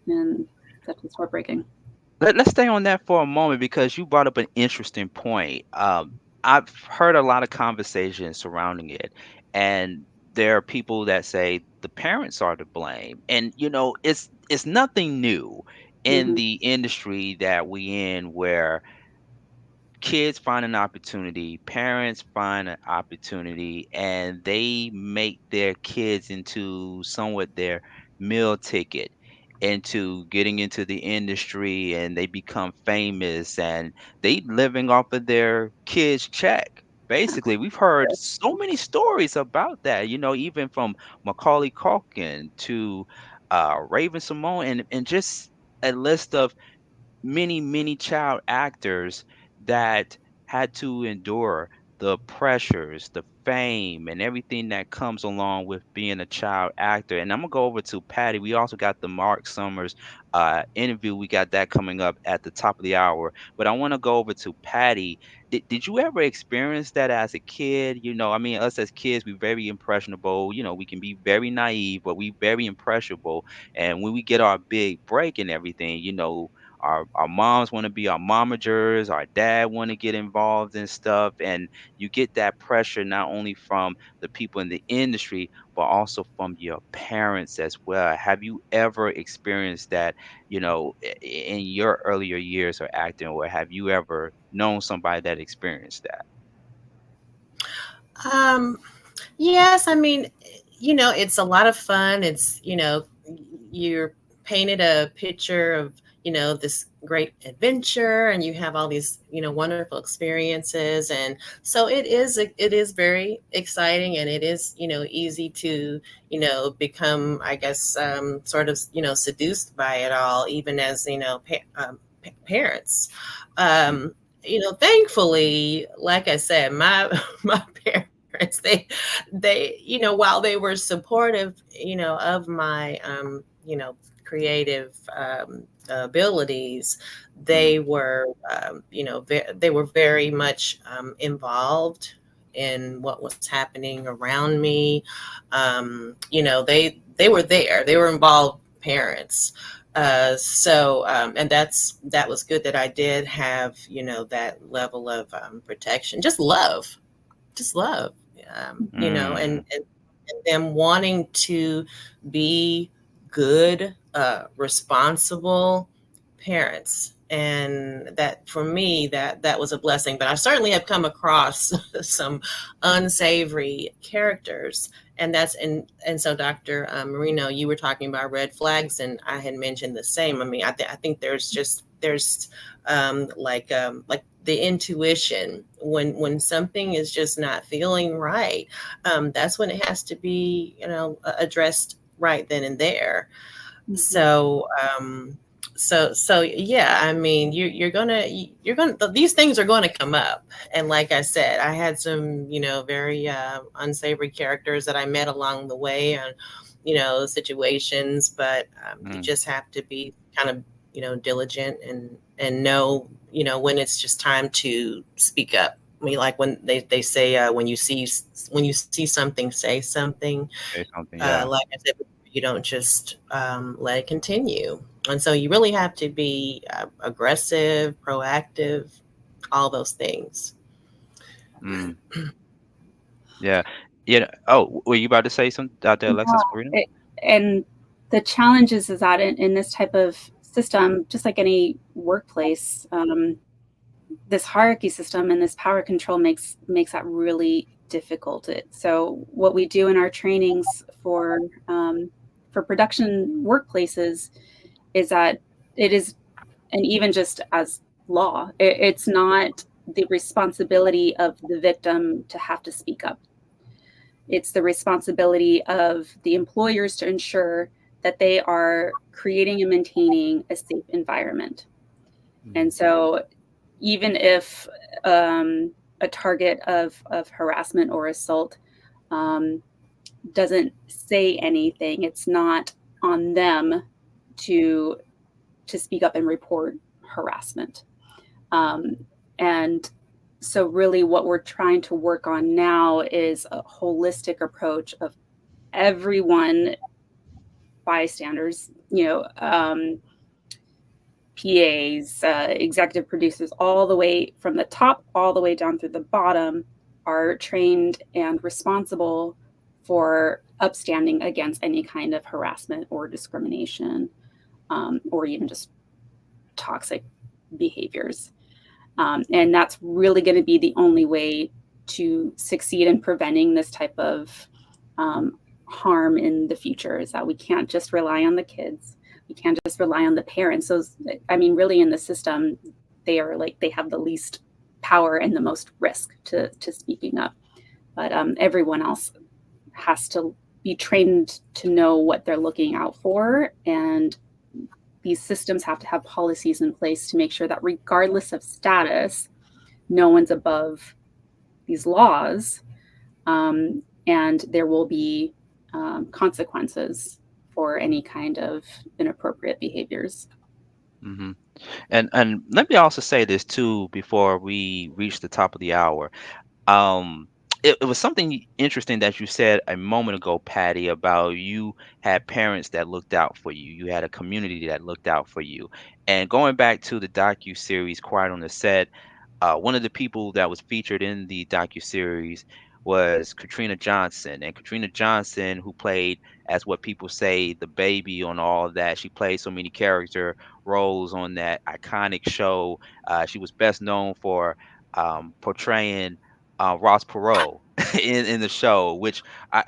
and that was heartbreaking. Let's stay on that for a moment, because you brought up an interesting point. I've heard a lot of conversations surrounding it, and there are people that say the parents are to blame, and it's nothing new in the industry that we in, where kids find an opportunity, parents find an opportunity, and they make their kids into somewhat their meal ticket into getting into the industry, and they become famous, and they living off of their kids' check. Basically, we've heard so many stories about that, even from Macaulay Culkin to Raven Simone, and just a list of many child actors that had to endure the pressures, the fame, and everything that comes along with being a child actor. And I'm gonna go over to Pattie. We also got the Mark Summers interview. We got that coming up at the top of the hour. But I want to go over to Pattie. Did you ever experience that as a kid? Us as kids, we're very impressionable. We can be very naive, but we very impressionable. And when we get our big break and everything, our moms want to be our momagers, our dad want to get involved in stuff, and you get that pressure not only from the people in the industry, but also from your parents as well. Have you ever experienced that, in your earlier years of acting, or have you ever known somebody that experienced that? Yes, it's a lot of fun. It's, you're painted a picture of this great adventure, and you have all these wonderful experiences, and so it is very exciting, and it is easy to become, I guess, sort of seduced by it all, even as parents. Thankfully, like I said, my parents, they while they were supportive of my creative abilities, they were they were very much involved in what was happening around me. They were there, they were involved parents. And that was good that I did have, that level of protection, just love, and them wanting to be good, responsible parents. And that for me, that was a blessing. But I certainly have come across some unsavory characters. And so Dr. Moreno, you were talking about red flags, and I had mentioned the same. I mean, I think there's like the intuition when something is just not feeling right. That's when it has to be, addressed right then and there. So yeah, I mean, you're gonna these things are going to come up. And like I said, I had some, very unsavory characters that I met along the way, and situations. But you just have to be kind of diligent and know when it's just time to speak up. I mean, like when they say when you see something, say something. Say something. Yeah. Like I said, you don't just let it continue. And so you really have to be aggressive, proactive, all those things. Yeah. Oh, were you about to say something, Dr. Alexis Moreno? And the challenge is that in this type of system, just like any workplace, this hierarchy system and this power control makes that really difficult. So what we do in our trainings for production workplaces is that it is, and even just as law, it's not the responsibility of the victim to have to speak up. It's the responsibility of the employers to ensure that they are creating and maintaining a safe environment. And so even if a target of harassment or assault doesn't say anything, it's not on them to speak up and report harassment. And so really what we're trying to work on now is a holistic approach of everyone, bystanders, PAs, executive producers, all the way from the top, all the way down through the bottom, are trained and responsible for upstanding against any kind of harassment or discrimination, or even just toxic behaviors. And that's really going to be the only way to succeed in preventing this type of harm in the future, is that we can't just rely on the kids. We can't just rely on the parents. So, I mean, really in the system, they have the least power and the most risk to speaking up. But everyone else has to be trained to know what they're looking out for. And these systems have to have policies in place to make sure that regardless of status, no one's above these laws. And there will be consequences for any kind of inappropriate behaviors. Mm-hmm. And let me also say this too before we reach the top of the hour. It was something interesting that you said a moment ago, Patty, about you had parents that looked out for you. You had a community that looked out for you. And going back to the docuseries Quiet on the Set, one of the people that was featured in the docuseries was Katrina Johnson. And Katrina Johnson, who played, as what people say, the baby on all of that. She played so many character roles on that iconic show. She was best known for portraying Ross Perot in the show, which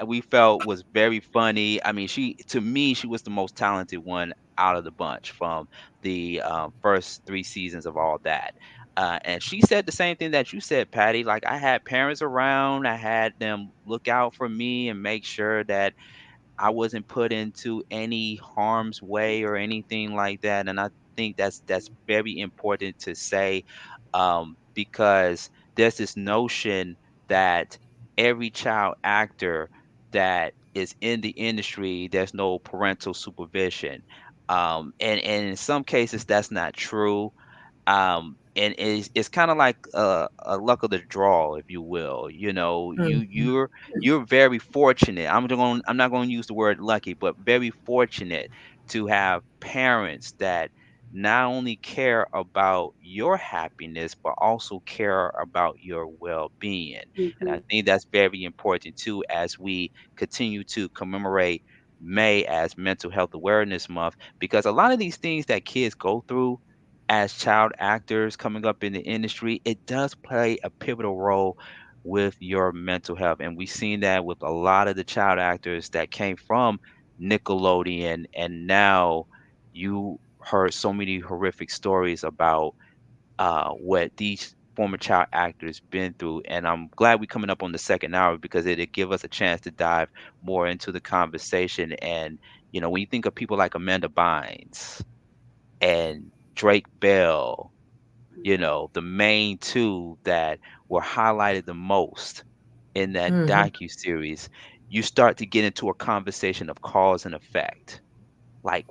we felt was very funny. I mean, to me, she was the most talented one out of the bunch from the first 3 seasons of all that. And she said the same thing that you said, Patty. Like, I had parents around, I had them look out for me and make sure that I wasn't put into any harm's way or anything like that. And I think that's very important to say, because there's this notion that every child actor that is in the industry, there's no parental supervision. And in some cases, that's not true. And it's kind of like a luck of the draw, if you will. You're very fortunate. I'm not going to use the word lucky, but very fortunate to have parents that not only care about your happiness, but also care about your well-being. And I think that's very important too as we continue to commemorate May as Mental Health Awareness Month, because a lot of these things that kids go through as child actors coming up in the industry, it does play a pivotal role with your mental health. And we've seen that with a lot of the child actors that came from Nickelodeon, and now you heard so many horrific stories about what these former child actors been through. And I'm glad we're coming up on the second hour because it'll give us a chance to dive more into the conversation. And, when you think of people like Amanda Bynes and Drake Bell, the main two that were highlighted the most in that docuseries, you start to get into a conversation of cause and effect. Like,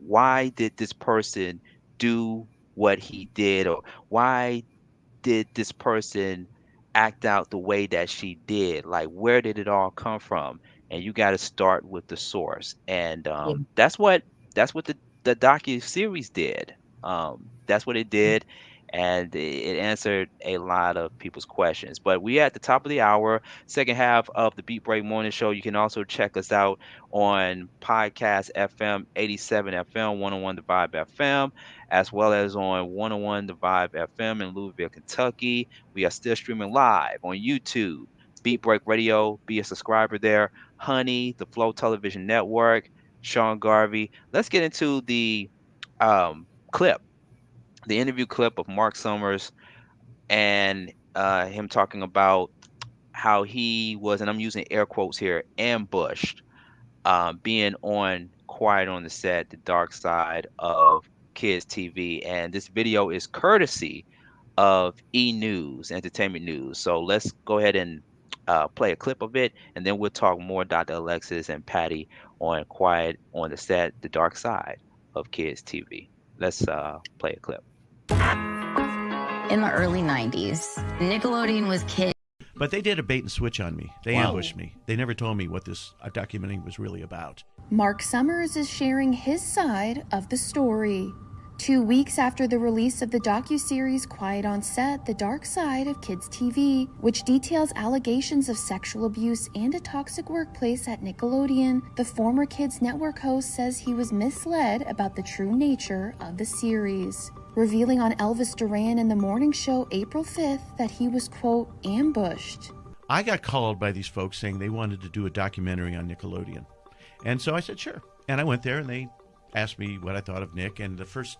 why did this person do what he did? Or why did this person act out the way that she did? Like, where did it all come from? And you got to start with the source. And that's what the docu-series did. That's what it did. And it answered a lot of people's questions. But we at the top of the hour, second half of the Beat Break Morning Show. You can also check us out on Podcast FM 87 FM, 101 The Vibe FM, as well as on 101 The Vibe FM in Louisville, Kentucky. We are still streaming live on YouTube, Beat Break Radio. Be a subscriber there. Honey, the Flow Television Network, Sean Garvey. Let's get into the clip, the interview clip of Mark Summers and him talking about how he was, and I'm using air quotes here, ambushed, being on Quiet on the Set, the dark side of kids TV. And this video is courtesy of E! News, Entertainment News. So let's go ahead and play a clip of it, and then we'll talk more, Dr. Alexis and Patty, on Quiet on the Set, the dark side of kids TV. Let's play a clip. In the early 90s, Nickelodeon was kids. But they did a bait and switch on me. They ambushed me. They never told me what this documentary was really about. Mark Summers is sharing his side of the story. 2 weeks after the release of the docuseries Quiet on Set, The Dark Side of Kids TV, which details allegations of sexual abuse and a toxic workplace at Nickelodeon, the former Kids Network host says he was misled about the true nature of the series, revealing on Elvis Duran in the morning show April 5th that he was, quote, ambushed. I got called by these folks saying they wanted to do a documentary on Nickelodeon. And so I said, sure. And I went there and they asked me what I thought of Nick, and the first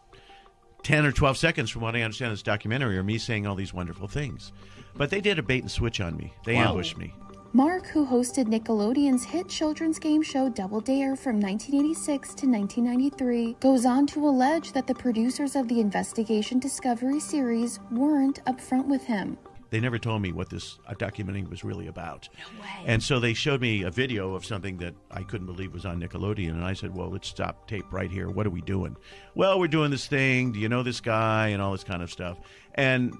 10 or 12 seconds from what I understand of this documentary are me saying all these wonderful things. But they did a bait and switch on me. They ambushed me. Mark, who hosted Nickelodeon's hit children's game show Double Dare from 1986 to 1993, goes on to allege that the producers of the Investigation Discovery series weren't upfront with him. They never told me what this documentary was really about. No way. And so they showed me a video of something that I couldn't believe was on Nickelodeon. And I said, well, let's stop tape right here. What are we doing? Well, we're doing this thing. Do you know this guy? And all this kind of stuff. And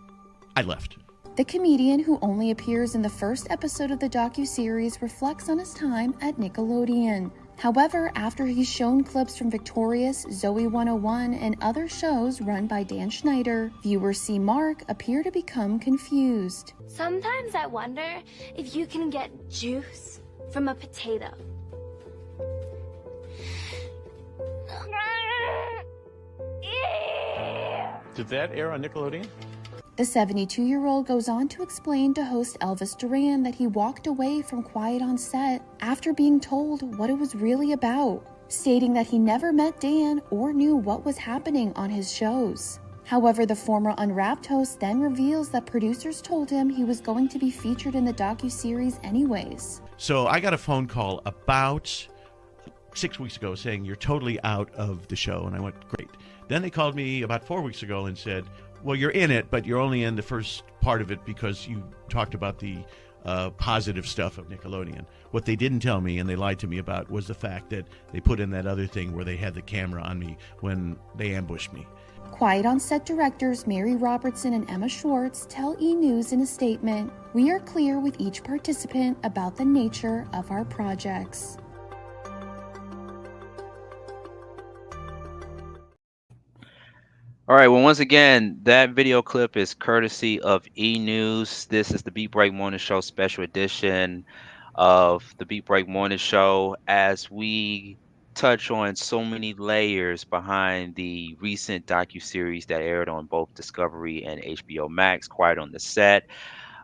I left. The comedian, who only appears in the first episode of the docuseries, reflects on his time at Nickelodeon. However, after he's shown clips from Victorious, Zoe 101, and other shows run by Dan Schneider, viewers see Mark appear to become confused. Sometimes I wonder if you can get juice from a potato. Did that air on Nickelodeon? The 72-year-old goes on to explain to host Elvis Duran that he walked away from Quiet on Set after being told what it was really about, stating that he never met Dan or knew what was happening on his shows. However, the former Unwrapped host then reveals that producers told him he was going to be featured in the docuseries anyways. So I got a phone call about 6 weeks ago saying, you're totally out of the show. And I went, great. Then they called me about 4 weeks ago and said, well, you're in it, but you're only in the first part of it because you talked about the positive stuff of Nickelodeon. What they didn't tell me, and they lied to me about, was the fact that they put in that other thing where they had the camera on me when they ambushed me. Quiet on Set directors Mary Robertson and Emma Schwartz tell E! News in a statement, "We are clear with each participant about the nature of our projects." All right. Well, once again, that video clip is courtesy of E News. This is the Beat Break Morning Show special edition of the Beat Break Morning Show as we touch on so many layers behind the recent docuseries that aired on both Discovery and HBO Max, Quiet on the Set.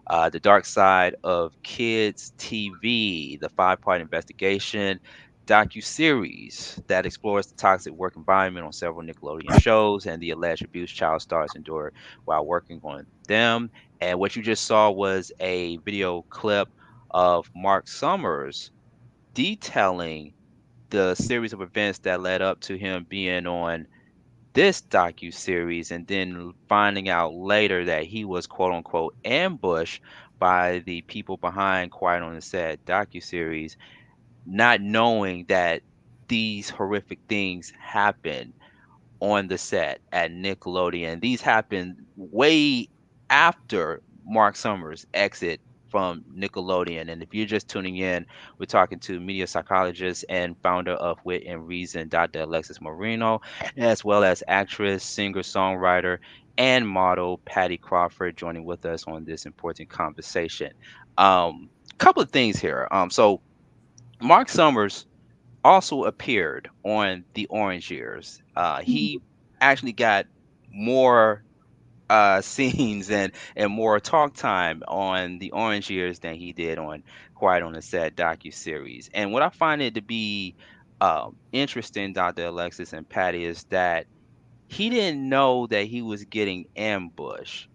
The Dark Side of Kids TV, the five-part investigation docu-series that explores the toxic work environment on several Nickelodeon shows and the alleged abuse child stars endured while working on them. And what you just saw was a video clip of Mark Summers detailing the series of events that led up to him being on this docu-series and then finding out later that he was quote unquote ambushed by the people behind Quiet on the Set docu-series, not knowing that these horrific things happen on the set at Nickelodeon. These happened way after Mark Summers' exit from Nickelodeon. And if you're just tuning in, we're talking to media psychologist and founder of Wit and Reason, Dr. Alexis Moreno, as well as actress, singer, songwriter, and model Pattie Crawford joining with us on this important conversation. Couple of things here. So Mark Summers also appeared on the Orange Years. He actually got more scenes and more talk time on the Orange Years than he did on Quiet on the Set docu-series. And what I find it to be interesting, Dr. Alexis and Patty, is that he didn't know that he was getting ambushed.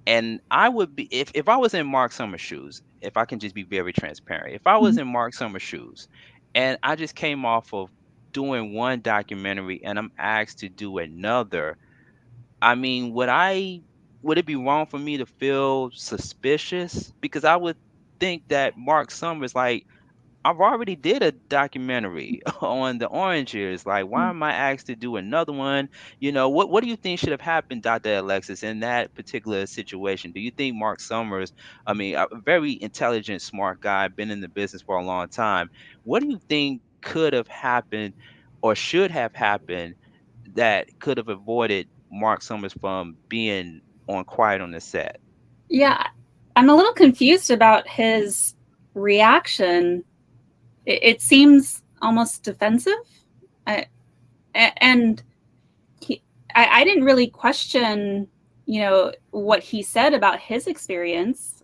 And I would be if I was in Mark Summers' shoes, if I can just be very transparent, if I was in Mark Summers' shoes and I just came off of doing one documentary and I'm asked to do another, I mean, would it be wrong for me to feel suspicious? Because I would think that Mark Summers, like, I've already did a documentary on the Orange Years. Like, why am I asked to do another one? What do you think should have happened, Dr. Alexis, in that particular situation? Do you think Mark Summers, I mean, a very intelligent, smart guy, been in the business for a long time. What do you think could have happened or should have happened that could have avoided Mark Summers from being on Quiet on the Set? Yeah, I'm a little confused about his reaction. It seems almost defensive. I didn't really question, what he said about his experience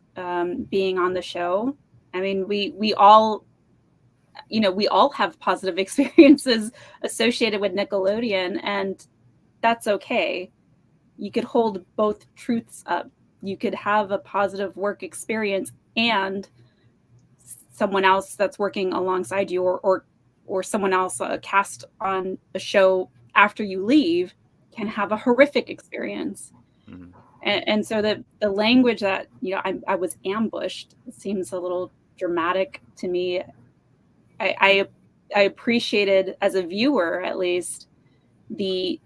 being on the show. I mean, we all have positive experiences associated with Nickelodeon, and that's okay. You could hold both truths up. You could have a positive work experience and someone else that's working alongside you or someone else cast on a show after you leave can have a horrific experience. And so the language that I was ambushed seems a little dramatic to me. I appreciated, as a viewer at least, the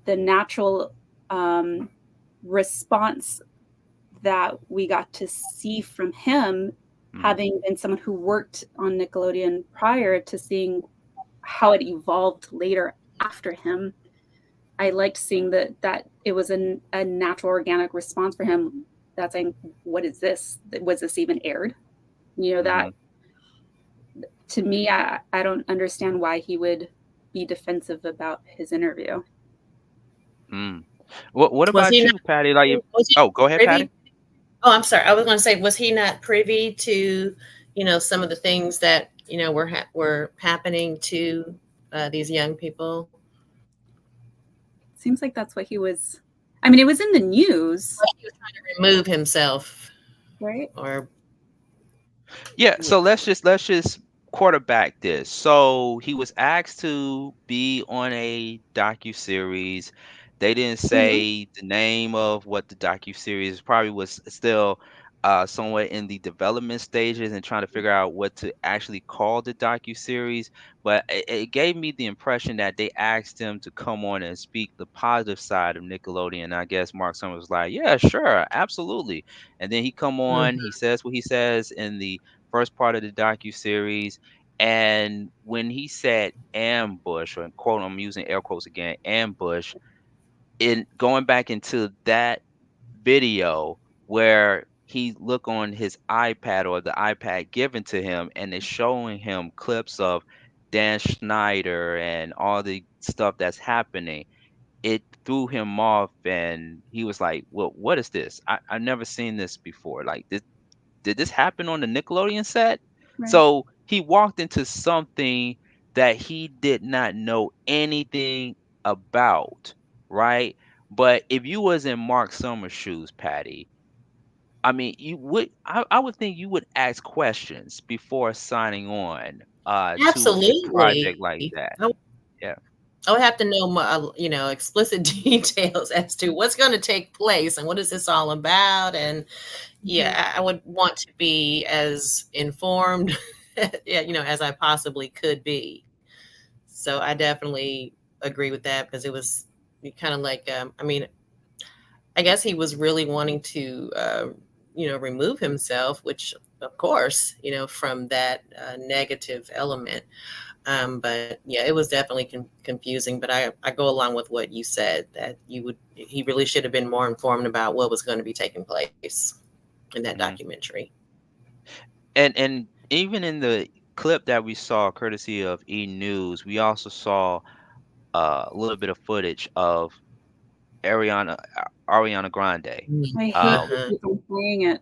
natural response that we got to see from him, having been someone who worked on Nickelodeon prior to seeing how it evolved later after him. I liked seeing that it was a natural, organic response for him. That's saying, "What is this? Was this even aired?" That to me, I don't understand why he would be defensive about his interview. What about you, Patty? Go ahead, Patty. Oh, I'm sorry. I was going to say, was he not privy to, some of the things that were happening to these young people? Seems like that's what he was. I mean, it was in the news. Like he was trying to remove himself, right? Or yeah. So let's just quarterback this. So he was asked to be on a docu-series. They didn't say the name of what the docu-series probably was, still somewhere in the development stages and trying to figure out what to actually call the docu-series. But it gave me the impression that they asked him to come on and speak the positive side of Nickelodeon. I guess Mark Summers was like, yeah, sure, absolutely. And then he come on, he says what he says in the first part of the docu-series. And when he said ambush, or quote, I'm using air quotes again, ambush, in going back into that video where he look on his iPad or the iPad given to him, and it's showing him clips of Dan Schneider and all the stuff that's happening, it threw him off, and he was like, well, what is this? I've never seen this before. Like, did this happen on the Nickelodeon set? Right. So he walked into something that he did not know anything about, right? But if you was in Mark Summers' shoes, Patty, I mean, I would think you would ask questions before signing on to a project like Absolutely. that. Yeah. I would have to know more, explicit details as to what's going to take place and what is this all about. And yeah, I would want to be as informed, as I possibly could be. So I definitely agree with that, because it was kind of like, I guess he was really wanting to, remove himself, which of course, from that negative element. But yeah, it was definitely confusing, but I go along with what you said, that he really should have been more informed about what was going to be taking place in that documentary. And even in the clip that we saw courtesy of E! News, we also saw a little bit of footage of Ariana Grande. I hate people playing it.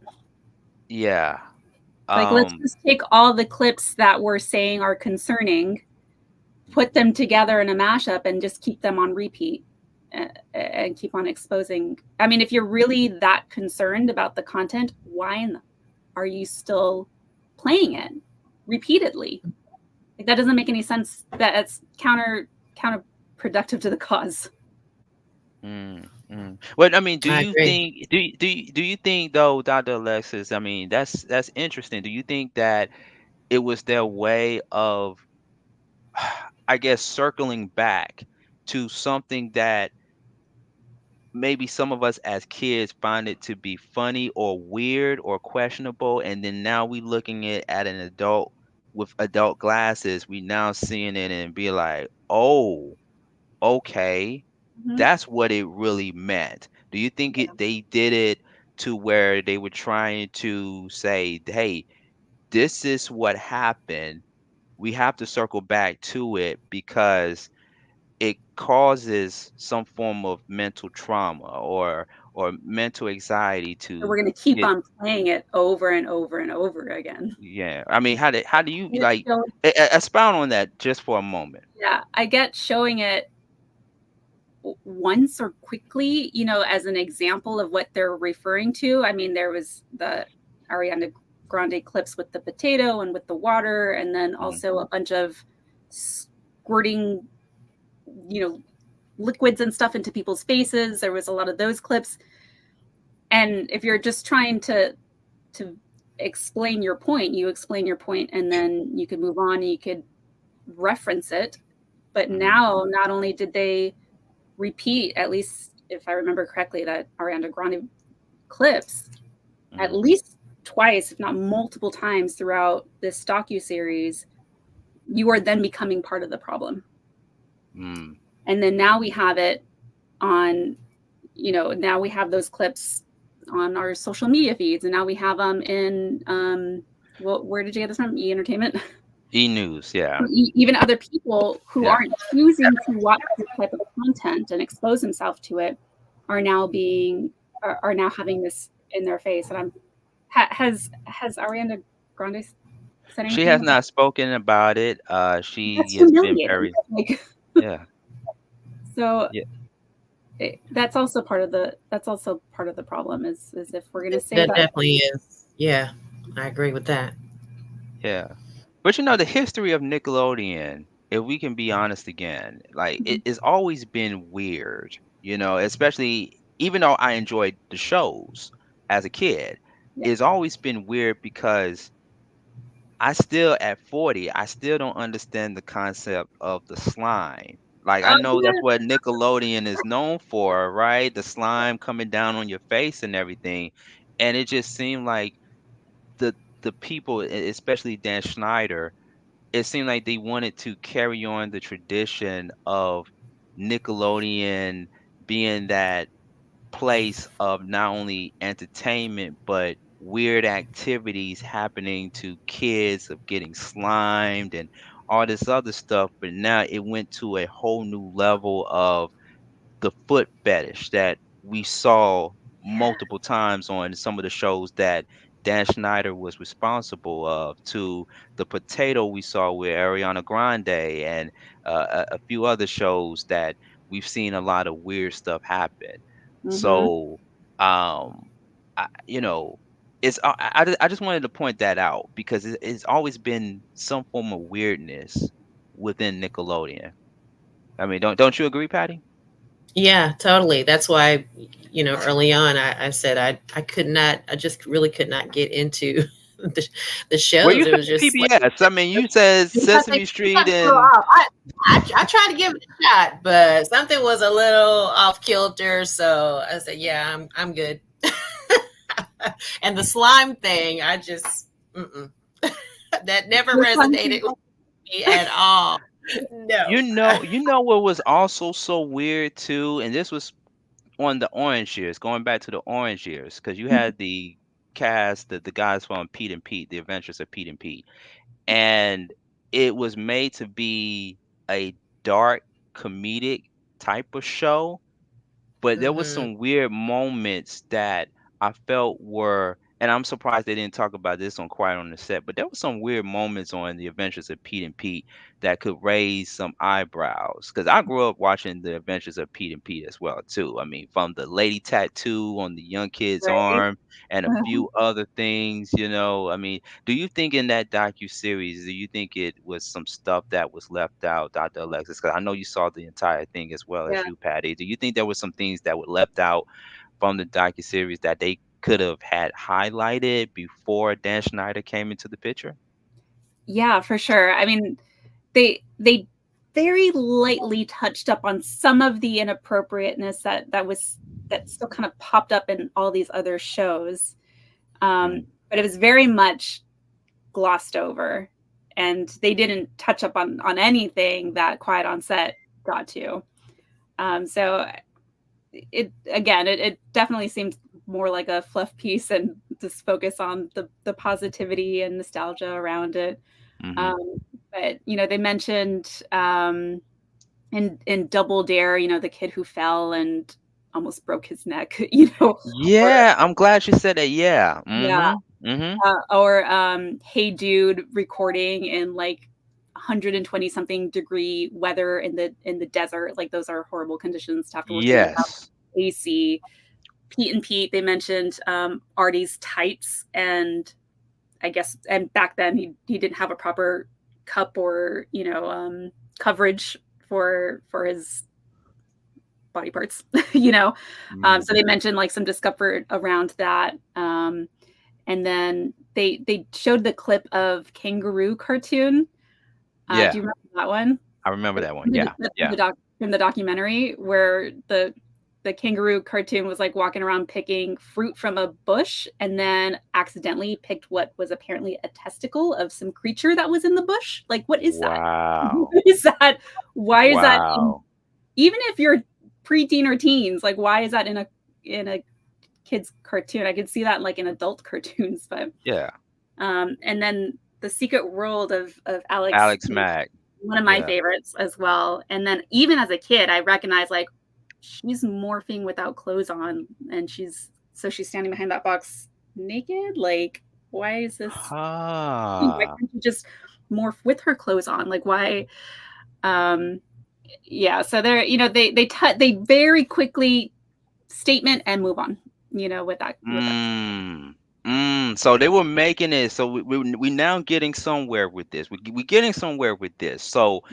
Yeah. Like, let's just take all the clips that we're saying are concerning, put them together in a mashup, and just keep them on repeat and keep on exposing. I mean, if you're really that concerned about the content, why are you still playing it repeatedly? Like, that doesn't make any sense. That's counterproductive to the cause. Well, I mean, do you think though, Dr. Alexis? I mean, that's interesting. Do you think that it was their way of, I guess, circling back to something that maybe some of us as kids find it to be funny or weird or questionable, and then now we looking at an adult with adult glasses, we now seeing it and be like, oh, okay. That's what it really meant. Do you think they did it to where they were trying to say, hey, this is what happened. We have to circle back to it because it causes some form of mental trauma or mental anxiety So we're going to keep on playing it over and over and over again. Yeah. I mean, how do you like expound on that just for a moment? Yeah, I get showing it once or quickly, as an example of what they're referring to. I mean, there was the Ariana Grande clips with the potato and with the water, and then also a bunch of squirting, liquids and stuff into people's faces. There was a lot of those clips. And if you're just trying to explain your point, you explain your point, and then you could move on and you could reference it. But now, not only did they repeat, at least if I remember correctly, that Ariana Grande clips at least twice, if not multiple times throughout this docuseries, you are then becoming part of the problem. And then now we have it on, now we have those clips on our social media feeds, and now we have them in, where did you get this from? E! Entertainment? E! News, yeah. Even other people who aren't choosing to watch this type of content and expose themselves to it are now having this in their face. And has Ariana Grande said anything? She has not spoken about it. She That's has been humiliating. very yeah. So that's also part of the problem is if we're going to say that definitely is. Yeah, I agree with that. Yeah. But the history of Nickelodeon, if we can be honest again, like it's always been weird, especially even though I enjoyed the shows as a kid, it's always been weird because I still at 40, I still don't understand the concept of the slime. Like, I know that's what Nickelodeon is known for, right? The slime coming down on your face and everything. And it just seemed like the people, especially Dan Schneider, it seemed like they wanted to carry on the tradition of Nickelodeon being that place of not only entertainment but weird activities happening to kids, of getting slimed and all this other stuff. But now it went to a whole new level of the foot fetish that we saw multiple times on some of the shows that Dan Schneider was responsible of, to the potato we saw with Ariana Grande, and a few other shows that we've seen a lot of weird stuff happen. So, you know, I just wanted to point that out because it's always been some form of weirdness within Nickelodeon. I mean, don't you agree, Patty? Yeah, totally. That's why, early on, I said I could not, I just really could not get into the Well, shows. you It was said just like, PBS. I mean, you said Sesame Street something a little and off. I tried to give it a shot, but something was a little off kilter. So I said, yeah, I'm good. And the slime thing, I just, that never resonated with me at all. No. you know what was also so weird too, and this was on the Orange Years, going back to the Orange Years, because you had the cast, the guys from Pete and Pete, The Adventures of Pete and Pete, and it was made to be a dark comedic type of show, but there was some weird moments that I felt were, and I'm surprised they didn't talk about this on Quiet on the Set, but there were some weird moments on The Adventures of Pete and Pete that could raise some eyebrows. Because I grew up watching The Adventures of Pete and Pete as well too. I mean, from the lady tattoo on the young kid's Right. arm and a few other things, you know. I mean, do you think in that docu-series, do you think it was some stuff that was left out, Dr. Alexis? Because I know you saw the entire thing as well as Yeah. you, Patty. Do you think there were some things that were left out from the docu-series that they could have had highlighted before Dan Schneider came into the picture? Yeah, for sure. I mean, they very lightly touched up on some of the inappropriateness that still kind of popped up in all these other shows. But it was very much glossed over, and they didn't touch up on anything that Quiet on Set got to. So it definitely seems more like a fluff piece and just focus on the positivity and nostalgia around it. But they mentioned in Double Dare, the kid who fell and almost broke his neck, Yeah, I'm glad you said that. Yeah. Yeah. Or Hey Dude recording in like 120 something degree weather in the desert. Like those are horrible conditions to have to work in without AC. Pete and Pete, they mentioned Artie's tights, and I guess, and back then he didn't have a proper cup or coverage for his body parts, so they mentioned like some discomfort around that. And then they showed the clip of Kangaroo cartoon. Do you remember that one? I remember that one. Yeah. From the documentary, where the kangaroo cartoon was like walking around picking fruit from a bush, and then accidentally picked what was apparently a testicle of some creature that was in the bush. Like, what is that? What is that? Why is that? Even if you're preteen or teens, like, why is that in a kid's cartoon? I could see that like in adult cartoons, but and then The Secret World of Alex Mack, one of my favorites as well. And then even as a kid, I recognized like she's morphing without clothes on, and she's standing behind that box naked. Like, why is this? Why can't you just morph with her clothes on? Like, why? So they're they very quickly statement and move on. With that. So they were making it. So we now getting somewhere with this. We're getting somewhere with this. So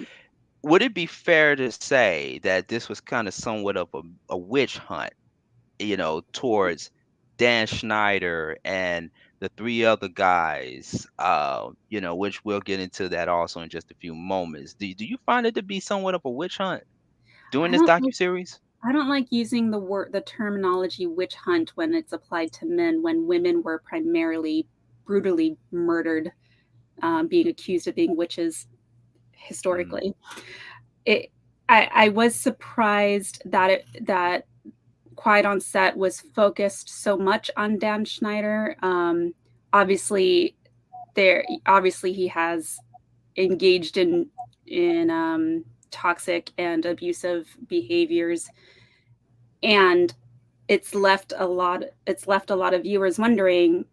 would it be fair to say that this was kind of somewhat of a witch hunt, towards Dan Schneider and the three other guys, which we'll get into that also in just a few moments. Do you find it to be somewhat of a witch hunt doing this docuseries? I don't like using the terminology witch hunt when it's applied to men, when women were primarily brutally murdered, being accused of being witches historically. I was surprised that Quiet on Set was focused so much on Dan Schneider. Obviously he has engaged in toxic and abusive behaviors, and it's left a lot of viewers wondering,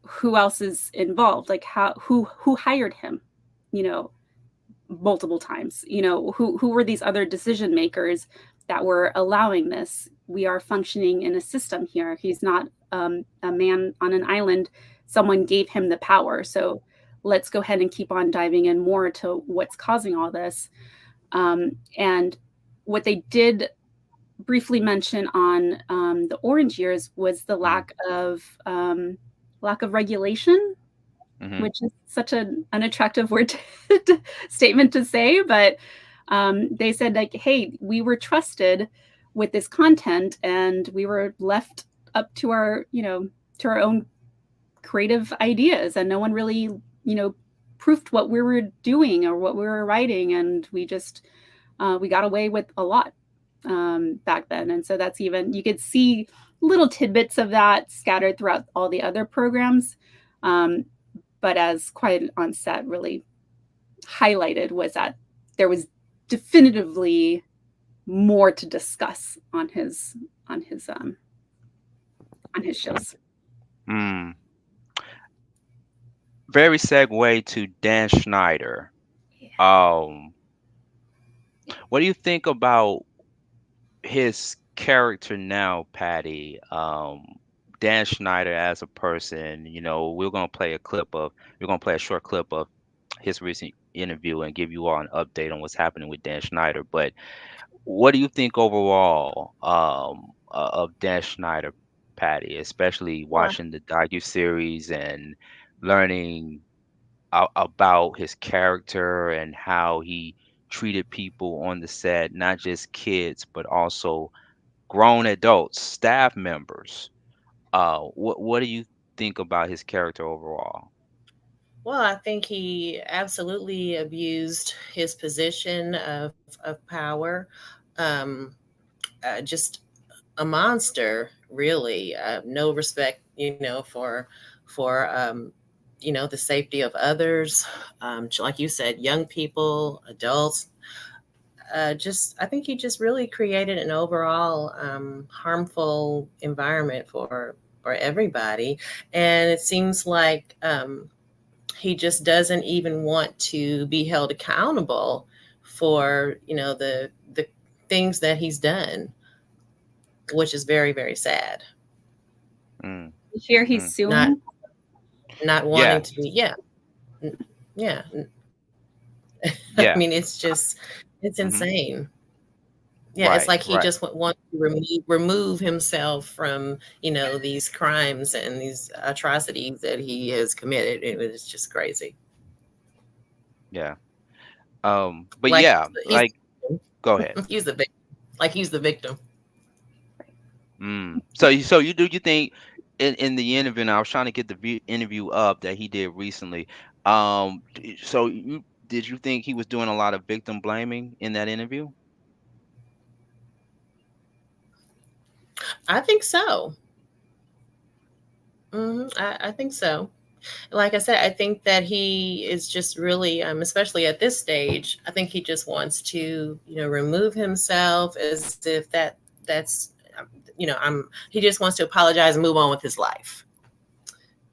who else is involved, like who hired him, multiple times, who were these other decision makers that were allowing this. We are functioning in a system here. He's not a man on an island. Someone gave him the power. So let's go ahead and keep on diving in more to what's causing all this. And what they did briefly mention on the Orange Years was the lack of regulation, which is such an unattractive word statement to say, but they said, like, hey, we were trusted with this content and we were left up to our own creative ideas, and no one really proofed what we were doing or what we were writing, and we just we got away with a lot back then. And so that's, even you could see little tidbits of that scattered throughout all the other programs. But as Quiet on Set really highlighted, was that there was definitively more to discuss on his shows. Very segue to Dan Schneider. What do you think about his character now, Patty? Dan Schneider as a person, we're going to play a short clip of his recent interview and give you all an update on what's happening with Dan Schneider. But what do you think overall of Dan Schneider, Patty, especially watching the docuseries and learning about his character and how he treated people on the set, not just kids, but also grown adults, staff members? What do you think about his character overall? Well, I think he absolutely abused his position of power. Just a monster, really. No respect, for the safety of others. Like you said, young people, adults. I think he just really created an overall harmful environment for everybody. And it seems like he just doesn't even want to be held accountable for, the things that he's done, which is very, very sad. You hear he's suing? Not wanting to be, yeah. I mean, it's insane. Yeah, Right, it's like he right. just wants to remove himself from, these crimes and these atrocities that he has committed. It's just crazy. Yeah. But Like, yeah, like, go ahead. He's the victim. Like, he's the victim. So you think in the interview, and I was trying to get the interview up that he did recently. Did you think he was doing a lot of victim blaming in that interview? I think so. I think so. Like I said, I think that he is just really, especially at this stage, I think he just wants to, remove himself as if that's, he just wants to apologize and move on with his life.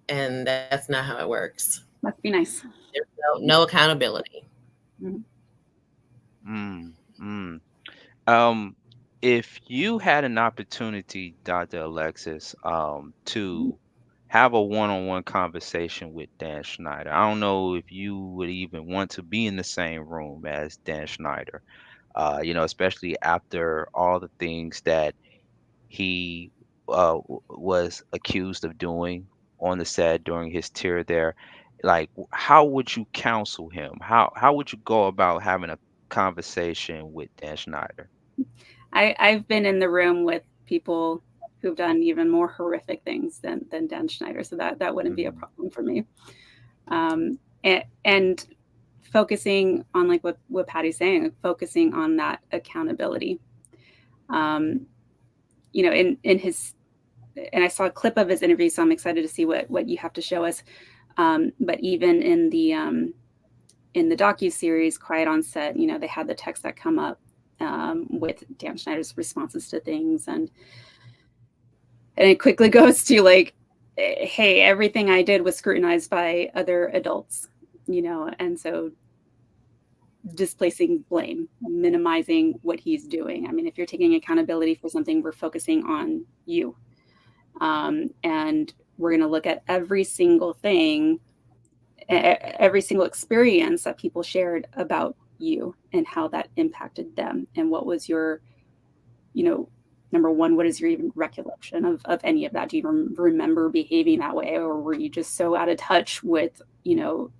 And that's not how it works. Must be nice. There's no accountability. If you had an opportunity, Dr. Alexis, to have a one-on-one conversation with Dan Schneider, I don't know if you would even want to be in the same room as Dan Schneider, especially after all the things that he was accused of doing on the set during his tour there. Like, how would you counsel him? How would you go about having a conversation with Dan Schneider? I've been in the room with people who've done even more horrific things than Dan Schneider, so that wouldn't be a problem for me. And focusing on like what Pattie's saying, like focusing on that accountability. You know, in his, and I saw a clip of his interview, so I'm excited to see what you have to show us. But even in the docuseries Quiet on Set, you know, they had the text that come up with Dan Schneider's responses to things, and it quickly goes to like, hey, everything I did was scrutinized by other adults, you know, and so displacing blame, minimizing what he's doing. I mean, if you're taking accountability for something, we're focusing on you. And we're going to look at every single thing, every single experience that people shared about you and how that impacted them. And what was your, you know, number one, what is your even recollection of any of that? Do you remember behaving that way? Or were you just so out of touch with, you know,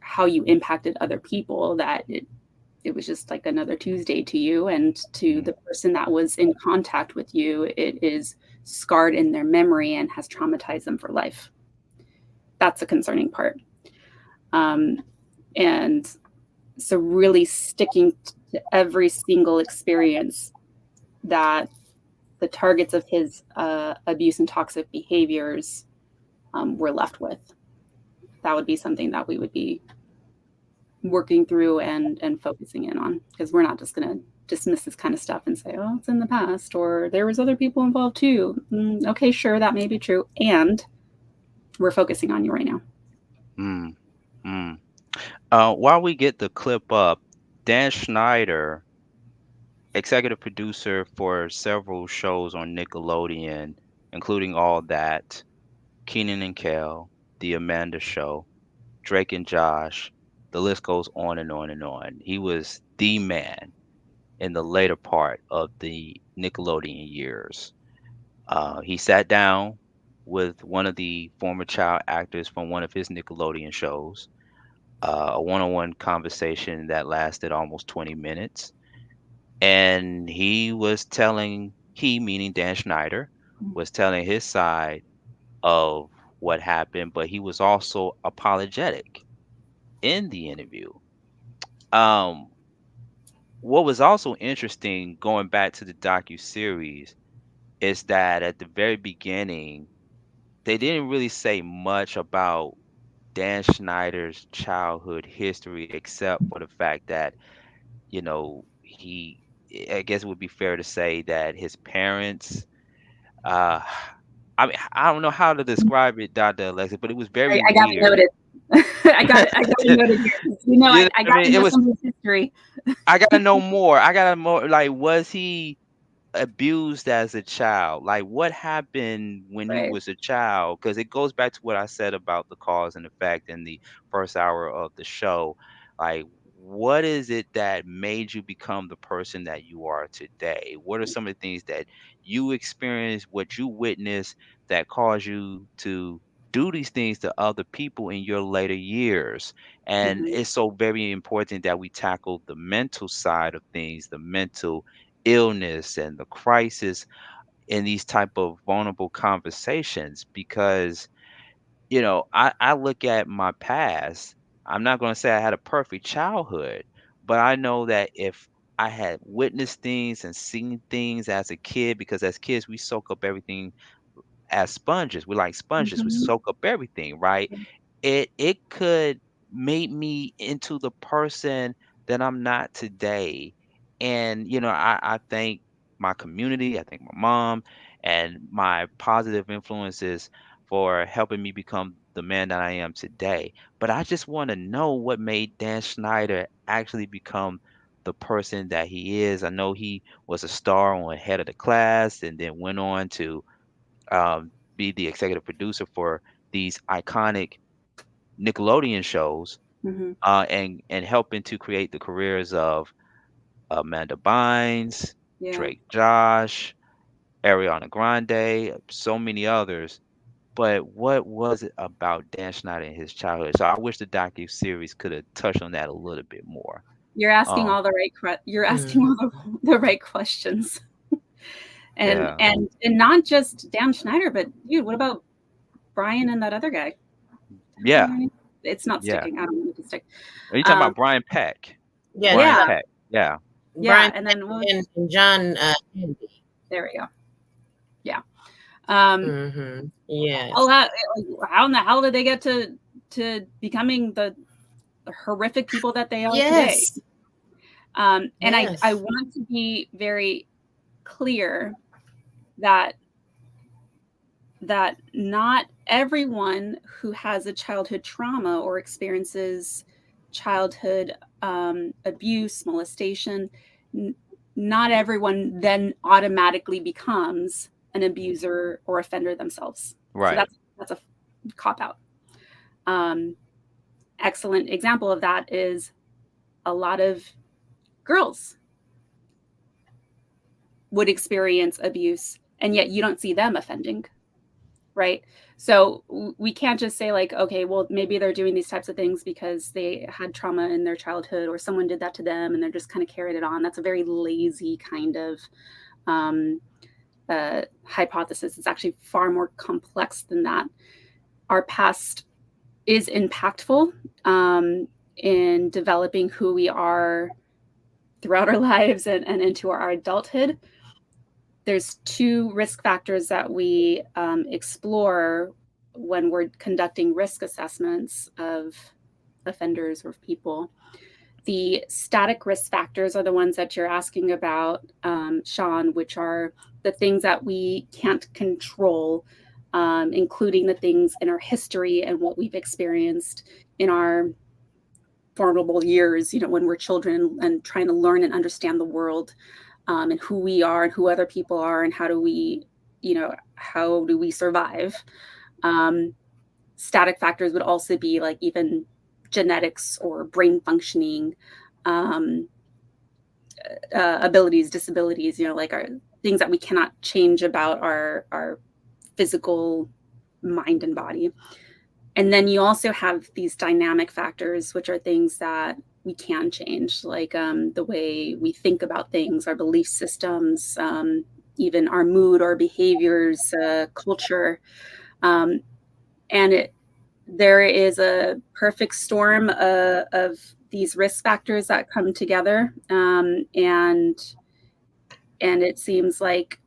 how you impacted other people that it was just like another Tuesday to you, and to the person that was in contact with you, it is scarred in their memory and has traumatized them for life. That's the concerning part. And so really sticking to every single experience that the targets of his abuse and toxic behaviors were left with. That would be something that we would be working through and focusing in on, because we're not just going to dismiss this kind of stuff and say, oh, it's in the past, or there was other people involved too. Okay, sure, that may be true. And we're focusing on you right now. While we get the clip up, Dan Schneider, executive producer for several shows on Nickelodeon, including All That, Kenan and Kel, The Amanda Show, Drake and Josh, the list goes on and on and on. He was the man in the later part of the Nickelodeon years. He sat down with one of the former child actors from one of his Nickelodeon shows, a one-on-one conversation that lasted almost 20 minutes. And he was telling, meaning Dan Schneider, was telling his side of what happened, but he was also apologetic in the interview. What was also interesting, going back to the docuseries, is that at the very beginning, they didn't really say much about Dan Schneider's childhood history, except for the fact that, you know, I guess it would be fair to say that his parents, I mean, I don't know how to describe it, Dr. Alexis, but it was very I got weird. it noted. I got it noted here. You know, I got to know some of his history. I got to know more. Like, was he abused as a child? Like, what happened when he was a child? Because it goes back to what I said about the cause and effect in the first hour of the show. Like, what is it that made you become the person that you are today? What are some of the things that you experienced, what you witnessed, that caused you to do these things to other people in your later years? And it's so very important that we tackle the mental side of things, the mental illness and the crisis in these type of vulnerable conversations, because, you know, I look at my past. I'm not going to say I had a perfect childhood, but I know that if I had witnessed things and seen things as a kid, because as kids we soak up everything as sponges. We're like sponges. We soak up everything, right? It could make me into the person that I'm not today. And, you know, I thank my community, I thank my mom and my positive influences for helping me become the man that I am today. But I just want to know what made Dan Schneider actually become the person that he is. I know he was a star on Head of the Class and then went on to be the executive producer for these iconic Nickelodeon shows, and helping to create the careers of Amanda Bynes, Drake Josh, Ariana Grande, so many others. But what was it about Dan Schneider in his childhood? So I wish the docu-series could have touched on that a little bit more. You're asking all the right questions. And not just Dan Schneider, but dude, what about Brian and that other guy? Yeah. It's not sticking. I don't know what to stick. Are you talking about Brian Peck? Yeah. Brian Peck. Yeah. Brian and then and John Handy. There we go. Yeah. Yes. How in the hell did they get to becoming the horrific people that they are today? And I want to be very clear that not everyone who has a childhood trauma or experiences childhood abuse, molestation, not everyone then automatically becomes an abuser or offender themselves. Right. So that's a cop-out. Excellent example of that is a lot of girls would experience abuse, and yet you don't see them offending, right? So we can't just say like, okay, well, maybe they're doing these types of things because they had trauma in their childhood or someone did that to them and they're just kind of carrying it on. That's a very lazy kind of hypothesis. It's actually far more complex than that. Our past is impactful in developing who we are throughout our lives and into our adulthood. There's two risk factors that we explore when we're conducting risk assessments of offenders or people. The static risk factors are the ones that you're asking about, Sean, which are the things that we can't control, including the things in our history and what we've experienced in our formidable years, when we're children and trying to learn and understand the world. And who we are and who other people are and how do we survive. Static factors would also be like even genetics or brain functioning, abilities, disabilities, like our things that we cannot change about our physical mind and body. And then you also have these dynamic factors, which are things that we can change, like the way we think about things, our belief systems, even our mood, our behaviors, culture. And there is a perfect storm of these risk factors that come together. And it seems like,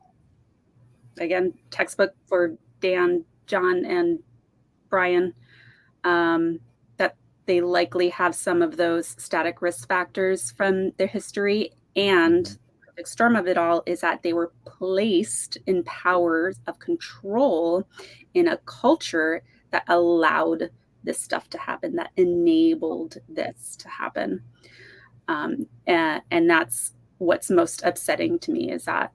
again, textbook for Dan, John, and Brian, that they likely have some of those static risk factors from their history. And the perfect storm of it all is that they were placed in powers of control in a culture that allowed this stuff to happen, that enabled this to happen. And that's what's most upsetting to me, is that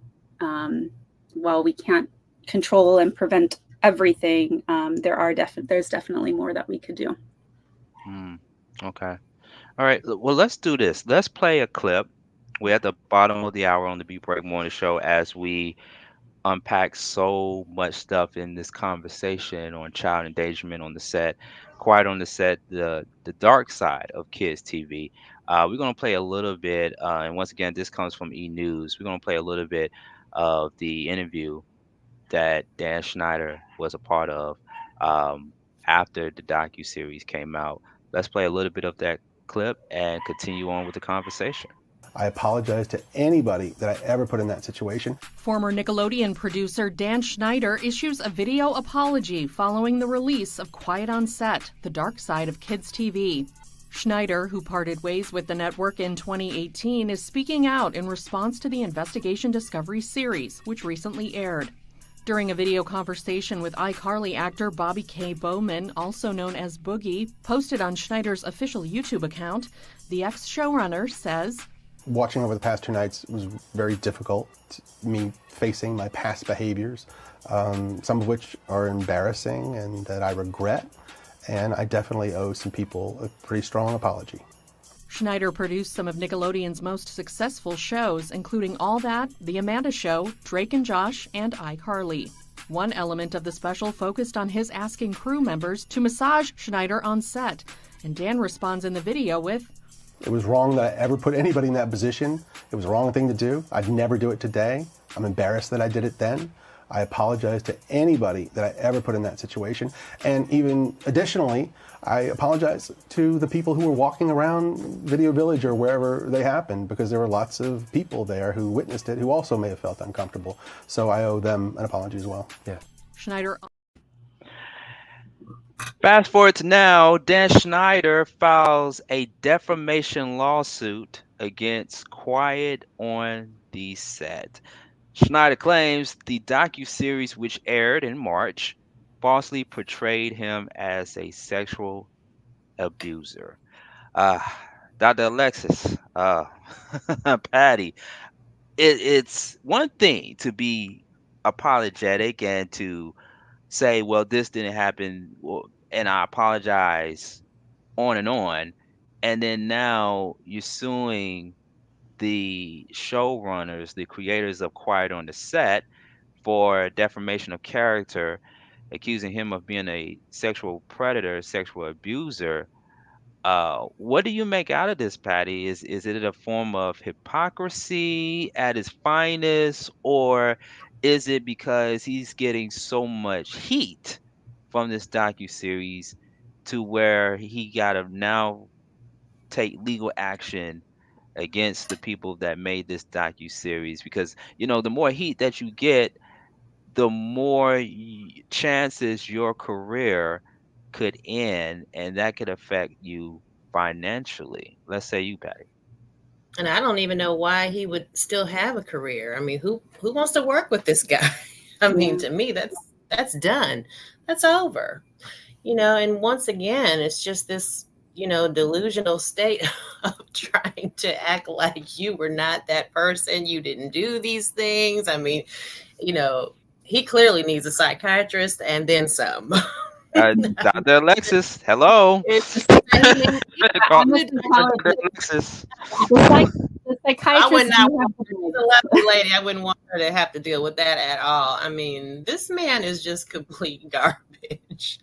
while we can't control and prevent everything, there's definitely more that we could do. Okay. All right. Well, let's do this. Let's play a clip. We're at the bottom of the hour on the Beat Break Morning Show as we unpack so much stuff in this conversation on child endangerment on the set, quiet on the set, the dark side of kids TV. We're going to play a little bit, and once again, this comes from E! News. We're going to play a little bit of the interview that Dan Schneider was a part of after the docuseries came out. Let's play a little bit of that clip and continue on with the conversation. I apologize to anybody that I ever put in that situation. Former Nickelodeon producer Dan Schneider issues a video apology following the release of Quiet on Set, The Dark Side of Kids TV. Schneider, who parted ways with the network in 2018, is speaking out in response to the Investigation Discovery series, which recently aired. During a video conversation with iCarly actor Bobby K. Bowman, also known as Boogie, posted on Schneider's official YouTube account, the ex-showrunner says, Watching over the past 2 nights was very difficult, me facing my past behaviors, some of which are embarrassing and that I regret, and I definitely owe some people a pretty strong apology. Schneider produced some of Nickelodeon's most successful shows, including All That, The Amanda Show, Drake and Josh, and iCarly. One element of the special focused on his asking crew members to massage Schneider on set, and Dan responds in the video with, It was wrong that I ever put anybody in that position. It was the wrong thing to do. I'd never do it today. I'm embarrassed that I did it then. I apologize to anybody that I ever put in that situation. And even additionally, I apologize to the people who were walking around Video Village or wherever they happened, because there were lots of people there who witnessed it who also may have felt uncomfortable. So I owe them an apology as well. Yeah. Schneider. Fast forward to now, Dan Schneider files a defamation lawsuit against Quiet on the Set. Schneider claims the docuseries, which aired in March, falsely portrayed him as a sexual abuser. Dr. Alexis, Patty, it's one thing to be apologetic and to say, well, this didn't happen, and I apologize, on. And then now you're suing the showrunners, the creators of Quiet on the Set, for defamation of character, accusing him of being a sexual predator, sexual abuser. What do you make out of this, Patty? Is it a form of hypocrisy at its finest, or is it because he's getting so much heat from this docuseries to where he got to now take legal action against the people that made this docuseries? Because the more heat that you get, the more chances your career could end, and that could affect you financially. Let's say you, Patty. And I don't even know why he would still have a career. I mean, who wants to work with this guy? I mean, to me, that's done. That's over. And once again, it's just this, delusional state of trying to act like you were not that person. You didn't do these things. I mean, he clearly needs a psychiatrist and then some. Dr. Alexis, hello. Alexis. The psychiatrist. I would not want a lovely lady. I wouldn't want her to have to deal with that at all. I mean, this man is just complete garbage.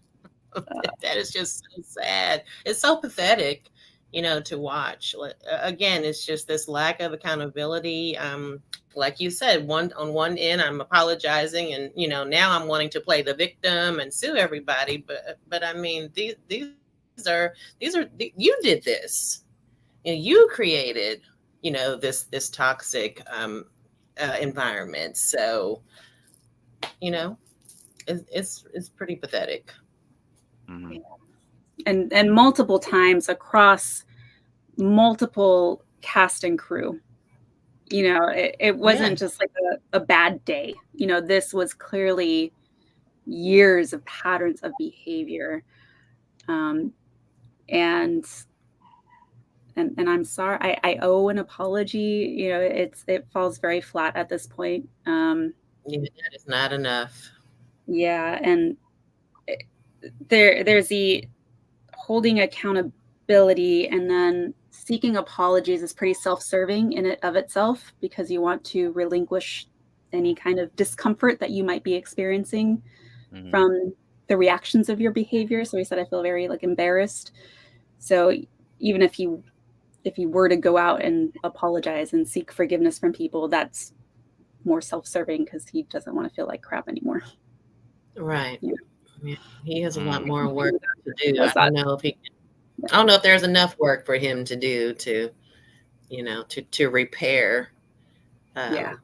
That is just so sad. It's so pathetic, to watch. Again, it's just this lack of accountability. Like you said, on one end, I'm apologizing, and now I'm wanting to play the victim and sue everybody. But I mean, these are you did this. You created, this toxic environment. So, it's pretty pathetic. Mm-hmm. And multiple times across multiple cast and crew. It wasn't just like a bad day. This was clearly years of patterns of behavior. And I'm sorry, I owe an apology. It falls very flat at this point. That is not enough. Yeah. And there's the holding accountability, and then seeking apologies is pretty self-serving in it of itself, because you want to relinquish any kind of discomfort that you might be experiencing from the reactions of your behavior. So he said, I feel very embarrassed. So even if you were to go out and apologize and seek forgiveness from people, that's more self-serving, because he doesn't want to feel like crap anymore. Right. Yeah. He has a lot more work to do. I don't know if there's enough work for him to do to repair the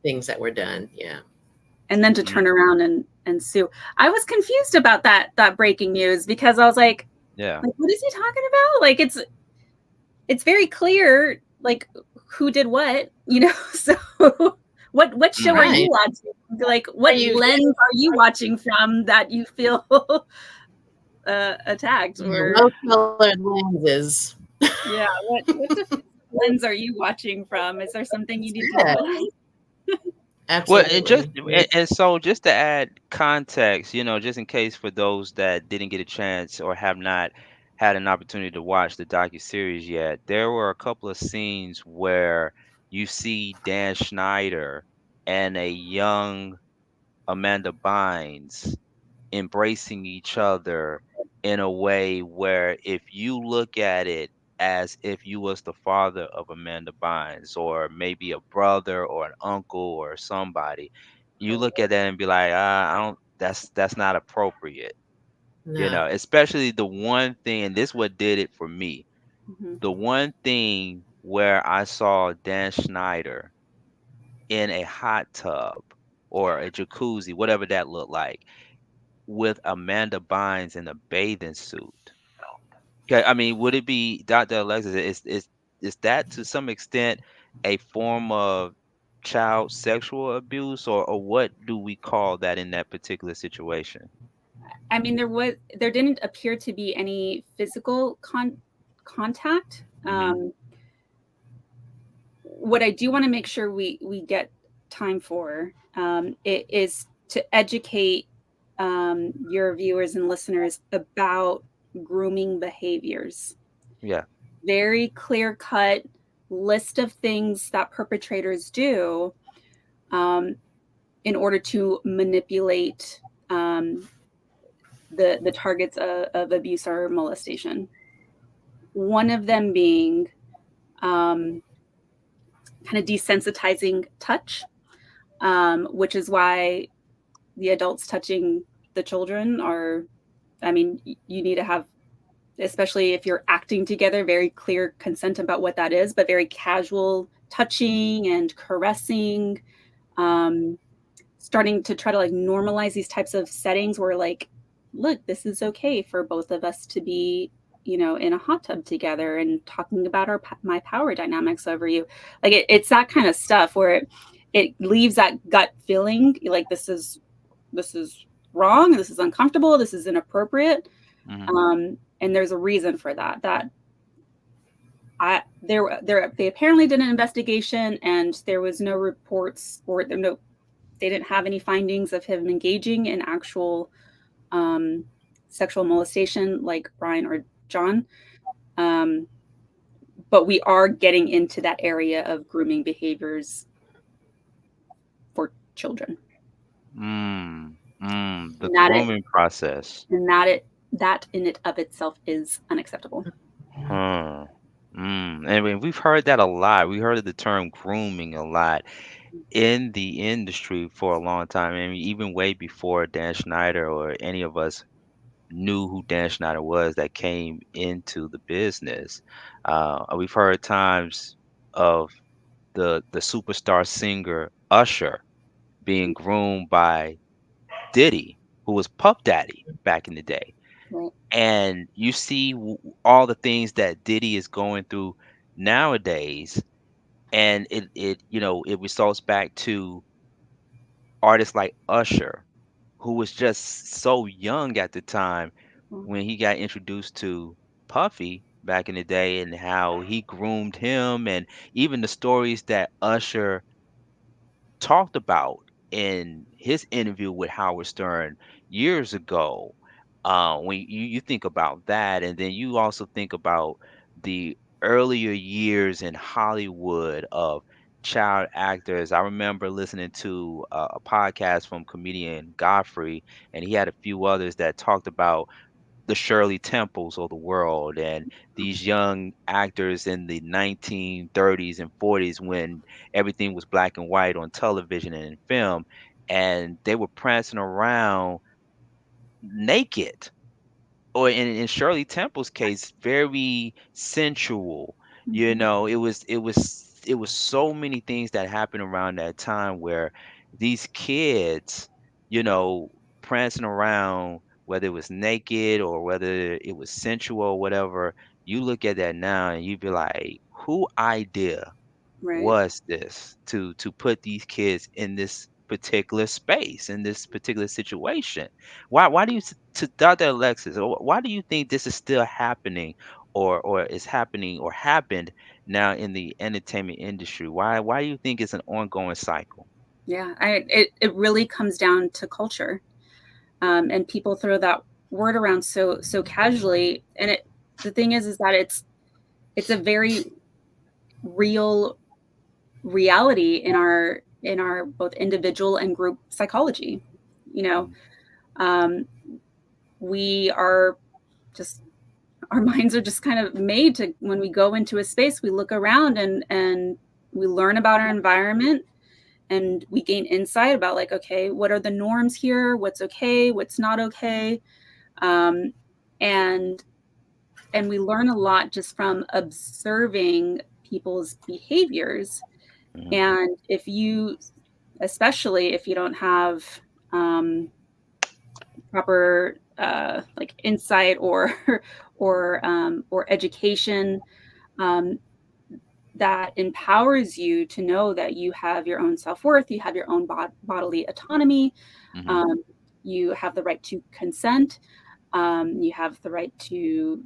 things that were done. Yeah. And then to turn around and sue. I was confused about that breaking news, because I was like, what is he talking about? It's very clear, who did what, so what show are you watching? What lens are you watching from that you feel attacked? Or rose-colored lenses. Yeah, what different lens are you watching from? Is there something you need to know? Absolutely. And so just to add context, just in case for those that didn't get a chance or have not had an opportunity to watch the docuseries yet, there were a couple of scenes where you see Dan Schneider and a young Amanda Bynes embracing each other in a way where, if you look at it as if you was the father of Amanda Bynes, or maybe a brother or an uncle or somebody, you look at that and be like, I don't. That's not appropriate. You No. know, especially the one thing, and this what did it for me. Mhm. The one thing where I saw Dan Schneider in a hot tub or a jacuzzi, whatever that looked like, with Amanda Bynes in a bathing suit. Okay, I mean, would it be Dr. Alexis? Is that to some extent a form of child sexual abuse, or what do we call that in that particular situation? I mean, there didn't appear to be any physical contact. What I do want to make sure we get time for it is to educate your viewers and listeners about grooming behaviors. Yeah. Very clear cut list of things that perpetrators do in order to manipulate the targets of abuse or molestation. One of them being kind of desensitizing touch, which is why the adults touching the children are, I mean, you need to have, especially if you're acting together, very clear consent about what that is, but very casual touching and caressing, starting to try to like normalize these types of settings where like, look, this is okay for both of us to be, you know, in a hot tub together and talking about my power dynamics over you. Like it's that kind of stuff where it leaves that gut feeling like this is wrong, this is uncomfortable, this is inappropriate. And there's a reason for that. They apparently did an investigation and there was no reports or they didn't have any findings of him engaging in actual sexual molestation like Brian or John. But we are getting into that area of grooming behaviors for children. The grooming process. And that in it of itself is unacceptable. And we've heard that a lot. We heard of the term grooming a lot in the industry for a long time. I mean, even way before Dan Schneider or any of us knew who Dan Schneider was that came into the business. We've heard times of the superstar singer Usher being groomed by Diddy, who was Puff Daddy back in the day. Right. And you see all the things that Diddy is going through nowadays, and it results back to artists like Usher, who was just so young at the time when he got introduced to Puffy back in the day, and how he groomed him, and even the stories that Usher talked about in his interview with Howard Stern years ago. When you think about that, and then you also think about the earlier years in Hollywood of child actors. I remember listening to a podcast from comedian Godfrey, and he had a few others that talked about the Shirley Temples of the world and these young actors in the 1930s and 40s when everything was black and white on television and in film, and they were prancing around naked, or in Shirley Temple's case, very sensual. You know, it was so many things that happened around that time where these kids, prancing around, whether it was naked or whether it was sensual or whatever. You look at that now and you be like, who idea was this to put these kids in this particular space, in this particular situation? Why do you, to Dr. Alexis, why do you think this is still happening, or is happening or happened now in the entertainment industry? Why do you think it's an ongoing cycle? Yeah, it really comes down to culture, and people throw that word around so casually. And the thing is that it's a very real reality in our both individual and group psychology. We are just, our minds are just kind of made to, when we go into a space, we look around and we learn about our environment, and we gain insight about like, okay, what are the norms here? What's okay? What's not okay? And we learn a lot just from observing people's behaviors. And if you, especially if you don't have proper like insight or education that empowers you to know that you have your own self-worth, you have your own bodily autonomy, you have the right to consent, you have the right to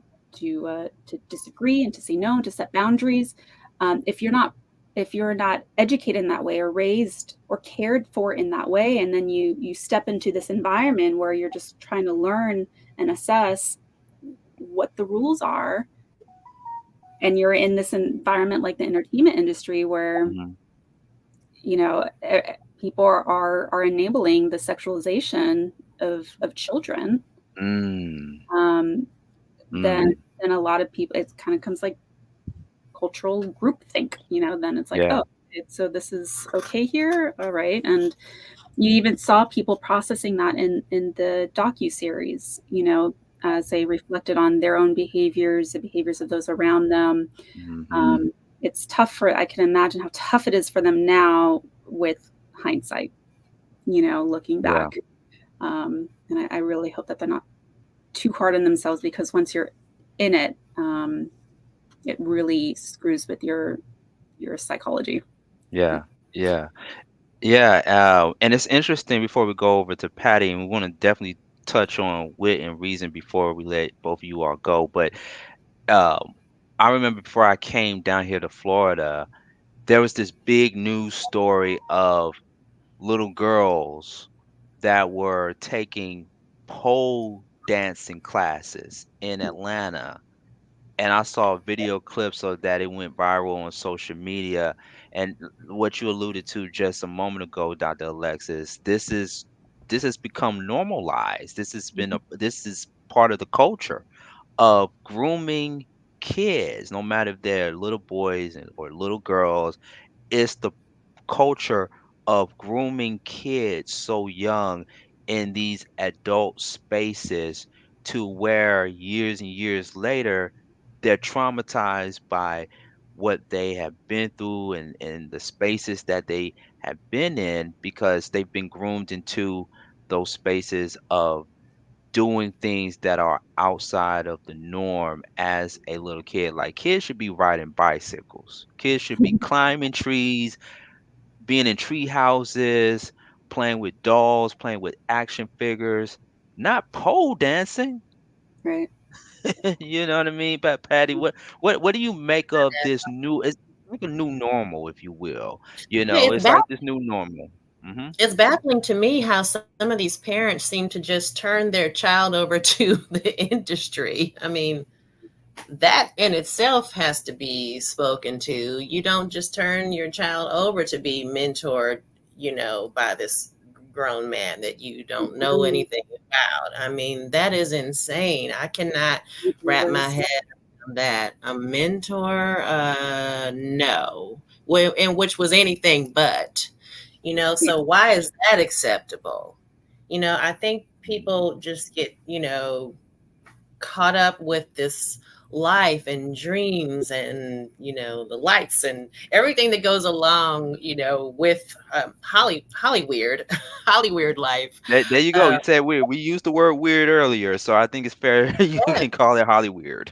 disagree and to say no and to set boundaries. If you're not educated in that way or raised or cared for in that way, and then you step into this environment where you're just trying to learn and assess what the rules are, and you're in this environment like the entertainment industry where people are enabling the sexualization of children, then a lot of people, it kind of comes like cultural groupthink, then it's like, so this is okay here, all right. And you even saw people processing that in the docuseries, as they reflected on their own behaviors, the behaviors of those around them. It's tough I can imagine how tough it is for them now with hindsight, looking back. And I really hope that they're not too hard on themselves, because once you're in it, it really screws with your psychology. And it's interesting, before we go over to Patty, and we want to definitely touch on wit and reason before we let both of you all go. But I remember before I came down here to Florida, there was this big news story of little girls that were taking pole dancing classes in Atlanta. And I saw video clips of that. It went viral on social media. And what you alluded to just a moment ago, Dr. Alexis, this has become normalized. This is part of the culture of grooming kids, no matter if they're little boys or little girls. It's the culture of grooming kids so young in these adult spaces, to where years and years later they're traumatized by what they have been through and the spaces that they have been in, because they've been groomed into those spaces of doing things that are outside of the norm as a little kid. Like, kids should be riding bicycles, kids should be climbing trees, being in tree houses, playing with dolls, playing with action figures, not pole dancing. Right. You know what I mean? But Patty, what do you make of this new? It's like a new normal, if you will. It's like this new normal. It's baffling to me how some of these parents seem to just turn their child over to the industry. I mean, that in itself has to be spoken to. You don't just turn your child over to be mentored, by this grown man that you don't know anything about. I mean, that is insane. I cannot wrap my head around that. A mentor, no. Well, and which was anything but, so why is that acceptable? I think people just get, caught up with this life and dreams and the lights and everything that goes along with Hollyweird life. There you go. You said weird. We used the word weird earlier, so I think it's fair you can call it Hollyweird.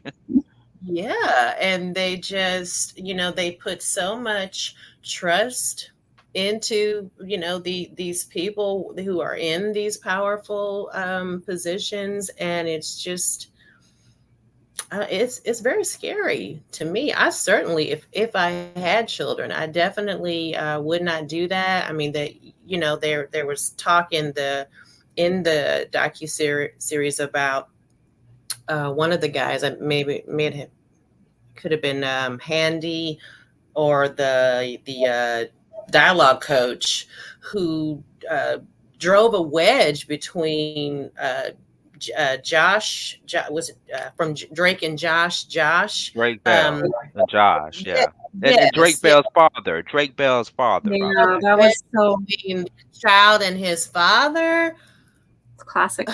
Yeah, and they just they put so much trust into these people who are in these powerful positions, and it's just it's very scary to me. I certainly, if I had children, I definitely would not do that. I mean, there was talk in the docuseries about one of the guys. Could have been Handy, or the dialogue coach who drove a wedge between Josh, was it from Drake and Josh? Drake Bell and Josh, yeah. Yes, And Drake Bell's father. Drake Bell's father, by the way. That was so child and his father. Classic.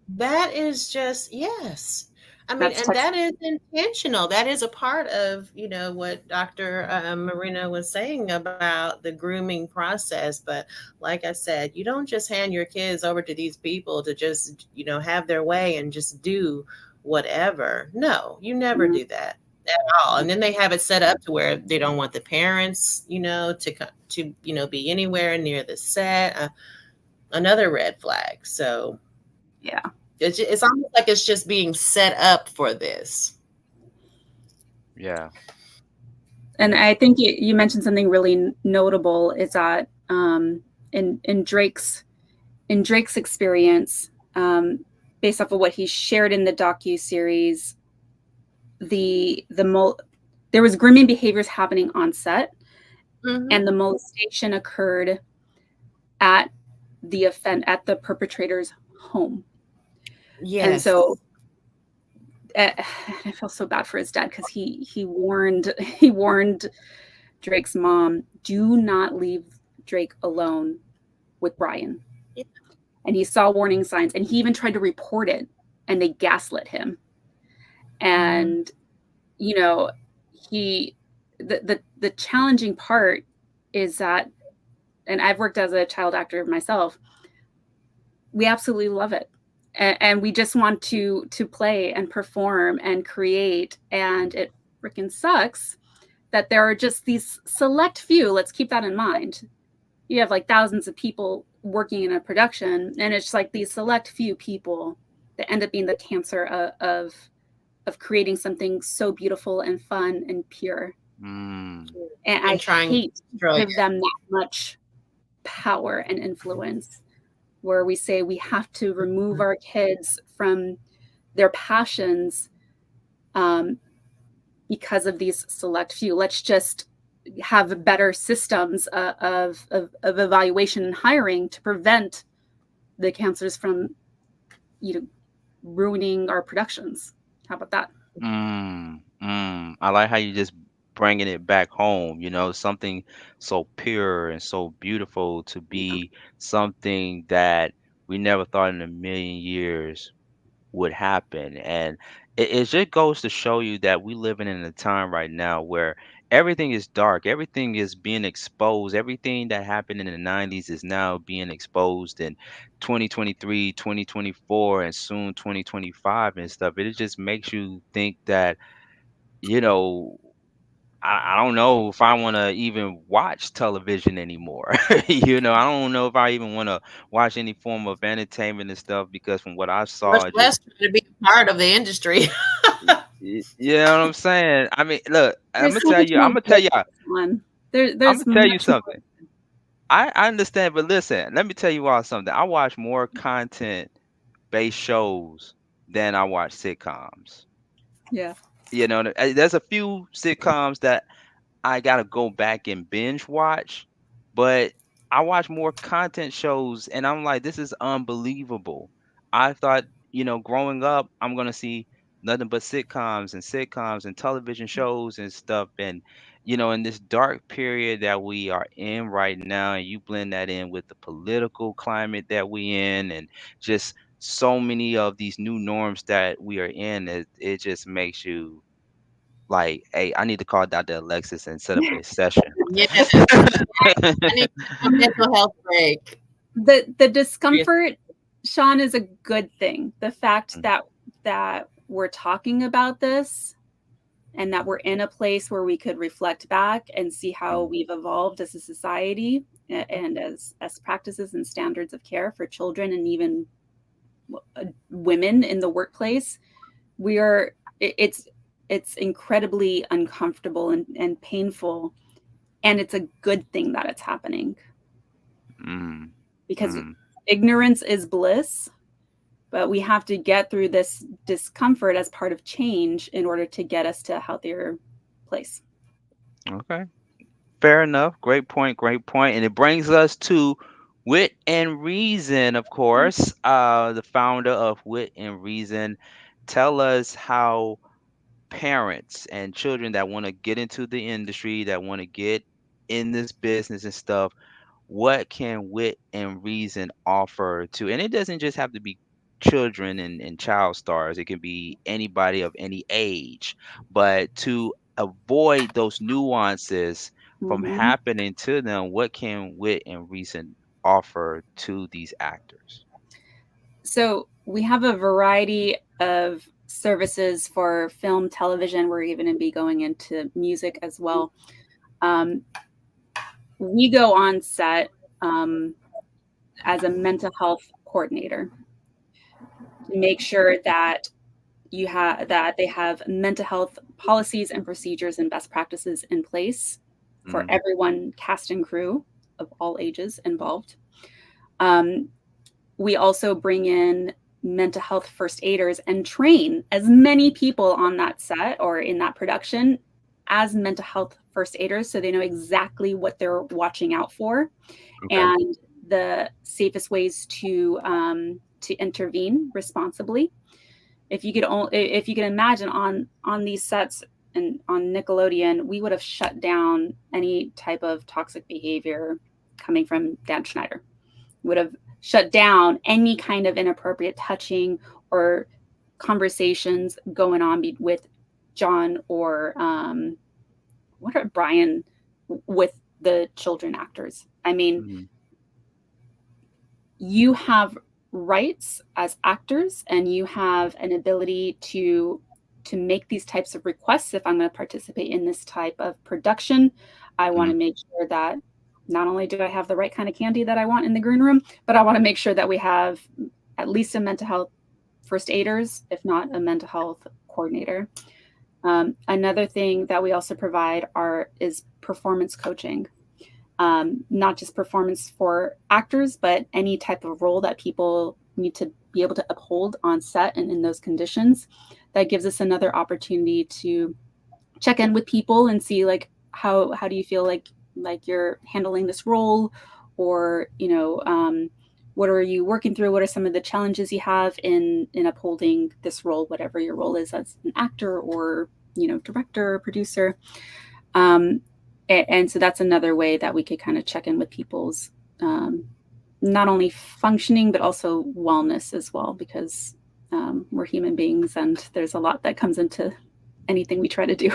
That is just, yes. I mean, That's and that is intentional. That is a part of, what Dr. Moreno was saying about the grooming process. But like I said, you don't just hand your kids over to these people to just, have their way and just do whatever. No, you never do that at all. And then they have it set up to where they don't want the parents, to be anywhere near the set. Another red flag. So, yeah. It's almost like it's just being set up for this. Yeah. And I think you mentioned something really notable is that in Drake's experience, based off of what he shared in the docuseries, there was grooming behaviors happening on set, and the molestation occurred at the perpetrator's home. Yes. And so I feel so bad for his dad because he warned Drake's mom, do not leave Drake alone with Brian. Yeah. And he saw warning signs, and he even tried to report it, and they gaslit him. And the challenging part is that, and I've worked as a child actor myself, we absolutely love it. And we just want to play and perform and create. And it freaking sucks that there are just these select few, let's keep that in mind. You have like thousands of people working in a production, and it's like these select few people that end up being the cancer of creating something so beautiful and fun and pure. And I hate to give them that much power and influence, where we say we have to remove our kids from their passions because of these select few. Let's just have better systems of evaluation and hiring to prevent the cancers from, ruining our productions. How about that? I like how you just bringing it back home, something so pure and so beautiful to be something that we never thought in a million years would happen. And it just goes to show you that we living in a time right now where everything is dark, everything is being exposed, everything that happened in the 90s is now being exposed in 2023, 2024, and soon 2025 and stuff. It just makes you think that, I don't know if I want to even watch television anymore. I don't know if I even want to watch any form of entertainment and stuff, because from what I saw, much less to be part of the industry. You know what I'm saying? I mean, look, I'm gonna tell y'all. I'm gonna tell you something. I understand, but listen, let me tell you all something. I watch more content-based shows than I watch sitcoms. Yeah. There's a few sitcoms that I gotta go back and binge watch, but I watch more content shows, and I'm like, this is unbelievable. I thought, growing up, I'm gonna see nothing but sitcoms and television shows and stuff, and in this dark period that we are in right now, and you blend that in with the political climate that we in, and just so many of these new norms that we are in, it just makes you like, hey, I need to call Dr. Alexis and set up a session. Yes. I need a mental health break. The discomfort, Sean, is a good thing. The fact that we're talking about this and that we're in a place where we could reflect back and see how we've evolved as a society and as practices and standards of care for children and even women in the workplace, it's incredibly uncomfortable and painful, and it's a good thing that it's happening because ignorance is bliss, but we have to get through this discomfort as part of change in order to get us to a healthier place. Okay. Fair enough. Great point. And it brings us to Wit and Reason, of course, the founder of Wit and Reason. Tell us how parents and children that want to get into the industry, that want to get in this business and stuff, what can Wit and Reason offer to, and it doesn't just have to be children and child stars, it can be anybody of any age, but to avoid those nuances from Mhm. happening to them, what can Wit and Reason offer to these actors? So we have a variety of services for film, television. We're even going to be going into music as well. We go on set as a mental health coordinator to make sure that they have mental health policies and procedures and best practices in place for everyone, cast and crew of all ages involved. We also bring in mental health first aiders and train as many people on that set or in that production as mental health first aiders, so they know exactly what they're watching out for and the safest ways to intervene responsibly. If you could imagine on these sets and on Nickelodeon, we would have shut down any type of toxic behavior coming from Dan Schneider. Would have shut down any kind of inappropriate touching or conversations going on with John or Brian with the children actors. I mean, you have rights as actors and you have an ability to make these types of requests. If I'm going to participate in this type of production, I want to make sure that not only do I have the right kind of candy that I want in the green room, but I want to make sure that we have at least a mental health first aiders, if not a mental health coordinator. Another thing that we also provide is performance coaching. Not just performance for actors, but any type of role that people need to be able to uphold on set and in those conditions. That gives us another opportunity to check in with people and see like how do you feel like you're handling this role, or what are you working through? What are some of the challenges you have in upholding this role, whatever your role is as an actor or director or producer. And so that's another way that we could kind of check in with people's not only functioning, but also wellness as well, because we're human beings and there's a lot that comes into anything we try to do.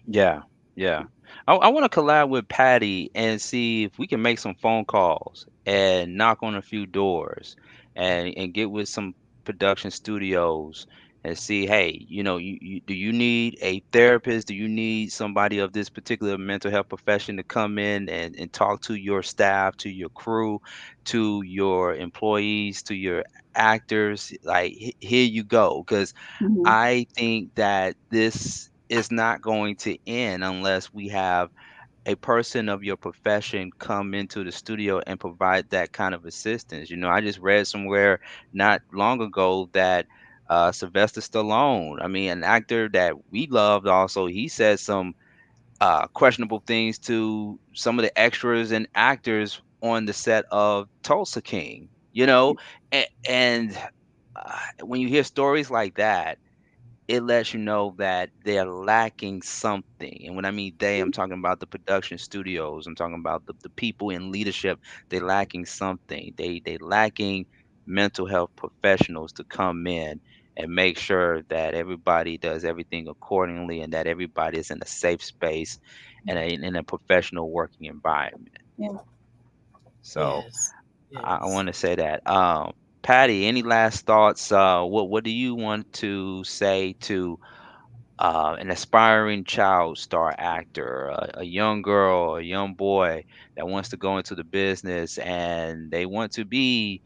Yeah, yeah. I want to collab with Patty and see if we can make some phone calls and knock on a few doors and get with some production studios and see, hey, do you need a therapist? Do you need somebody of this particular mental health profession to come in and talk to your staff, to your crew, to your employees, to your actors? Like, here you go. Because I think that this is not going to end unless we have a person of your profession come into the studio and provide that kind of assistance. I just read somewhere not long ago that Sylvester Stallone, I mean, an actor that we loved also, he said some questionable things to some of the extras and actors on the set of Tulsa King, and when you hear stories like that, it lets you know that they're lacking something. And when I mean they, I'm talking about the production studios. I'm talking about the people in leadership. They're lacking something. They lacking mental health professionals to come in and make sure that everybody does everything accordingly and that everybody is in a safe space and in a professional working environment. Yeah. So I want to say that. Patty, any last thoughts? What do you want to say to an aspiring child star actor, a young girl, a young boy that wants to go into the business and they want to be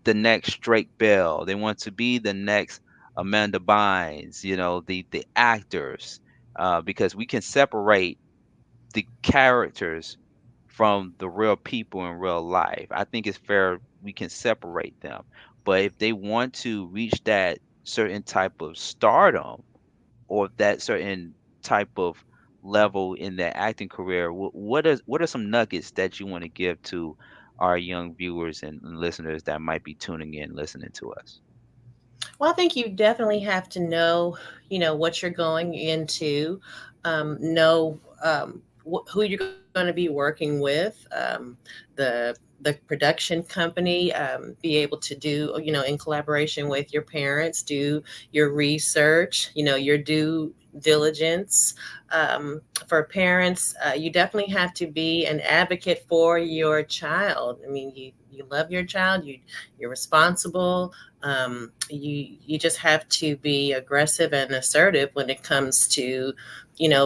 the next Drake Bell, they want to be the next Amanda Bynes, the actors, because we can separate the characters from the real people in real life. I think it's fair we can separate them. But if they want to reach that certain type of stardom or that certain type of level in their acting career, what are some nuggets that you want to give to our young viewers and listeners that might be tuning in, listening to us? Well, I think you definitely have to know, what you're going into, know who you're going to be working with, the production company, be able to do, in collaboration with your parents, do your research, your due diligence. For parents, you definitely have to be an advocate for your child. I mean, you love your child, you're responsible. You just have to be aggressive and assertive when it comes to,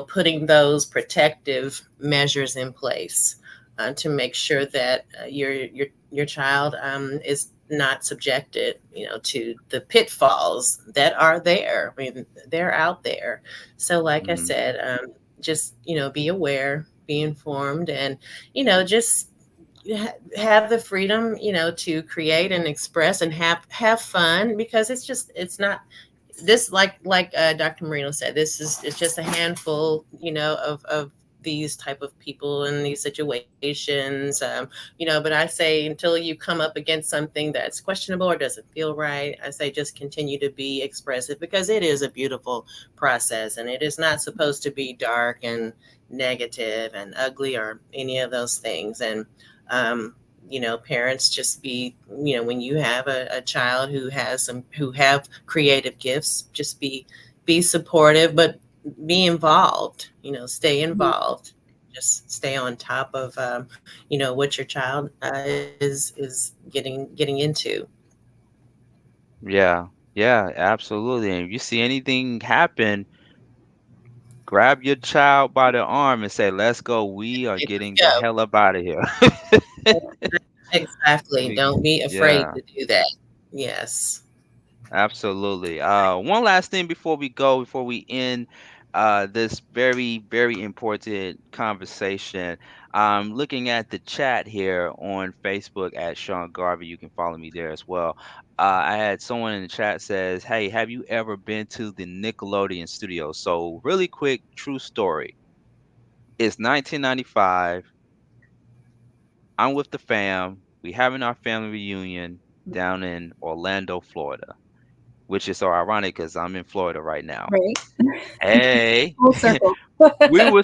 putting those protective measures in place to make sure that your child is not subjected, to the pitfalls that are there. I mean, they're out there. So, like I said, just be aware, be informed, and just have the freedom, to create and express and have fun, because it's not this, like Dr. Moreno said, it's just a handful, of these type of people in these situations, but I say until you come up against something that's questionable or doesn't feel right, I say just continue to be expressive, because it is a beautiful process, and it is not supposed to be dark and negative and ugly or any of those things. And parents, just be, when you have a child who have creative gifts, just be supportive, but be involved, stay involved, just stay on top of, what your child is getting into. Yeah, yeah, absolutely. And if you see anything happen, grab your child by the arm and say, "Let's go. We are getting the Go. hell up out of here." Exactly. Don't be afraid Yeah, to do that. Yes. absolutely. One last thing before we end this very, very important conversation. I'm looking at the chat here on Facebook at Sean Garvey. You can follow me there as well. I had someone in the chat says, "Hey, have you ever been to the Nickelodeon studio?" So really quick, true story. It's 1995. I'm with the fam. We having our family reunion down in Orlando, Florida, which is so ironic because I'm in Florida right now. Right. Hey, Full circle. we were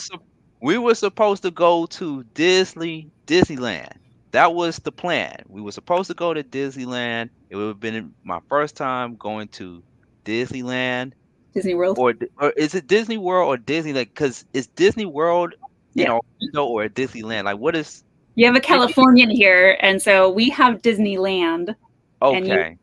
we were supposed to go to Disneyland. That was the plan. We were supposed to go to Disneyland. It would have been my first time going to Disneyland, Disney World. or is it Disney World or Disneyland? Because it's Disney World in Yeah. Orlando or Disneyland. Like, what is? You have a Californian here, and so we have Disneyland. And Okay.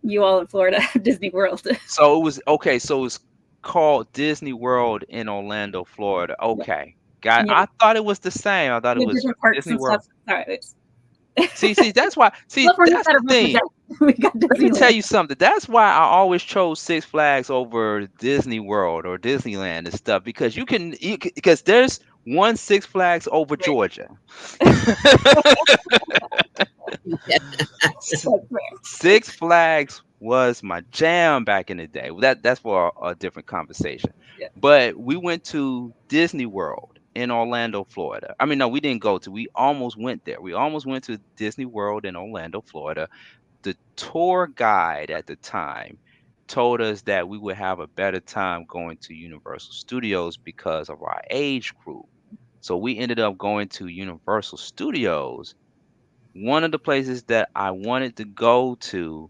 you all in Florida have Disney World. So it was okay. So it's called Disney World in Orlando, Florida. Okay, got it. Yeah. I thought it was the same. I thought it was different parks Disney and World. stuff. Sorry. See, that's why. See, California's that's gotta the thing. represent. We got Let me tell Disneyland. you something. That's why I always chose Six Flags over Disney World or Disneyland and stuff, because because there's one Six Flags over Georgia. Six Flags was my jam back in the day. That's for a different conversation. Yeah. But we went to Disney World in Orlando, Florida. I mean, no, we didn't go to. We almost went there. We almost went to Disney World in Orlando, Florida. The tour guide at the time told us that we would have a better time going to Universal Studios because of our age group. So we ended up going to Universal Studios. One of the places that I wanted to go to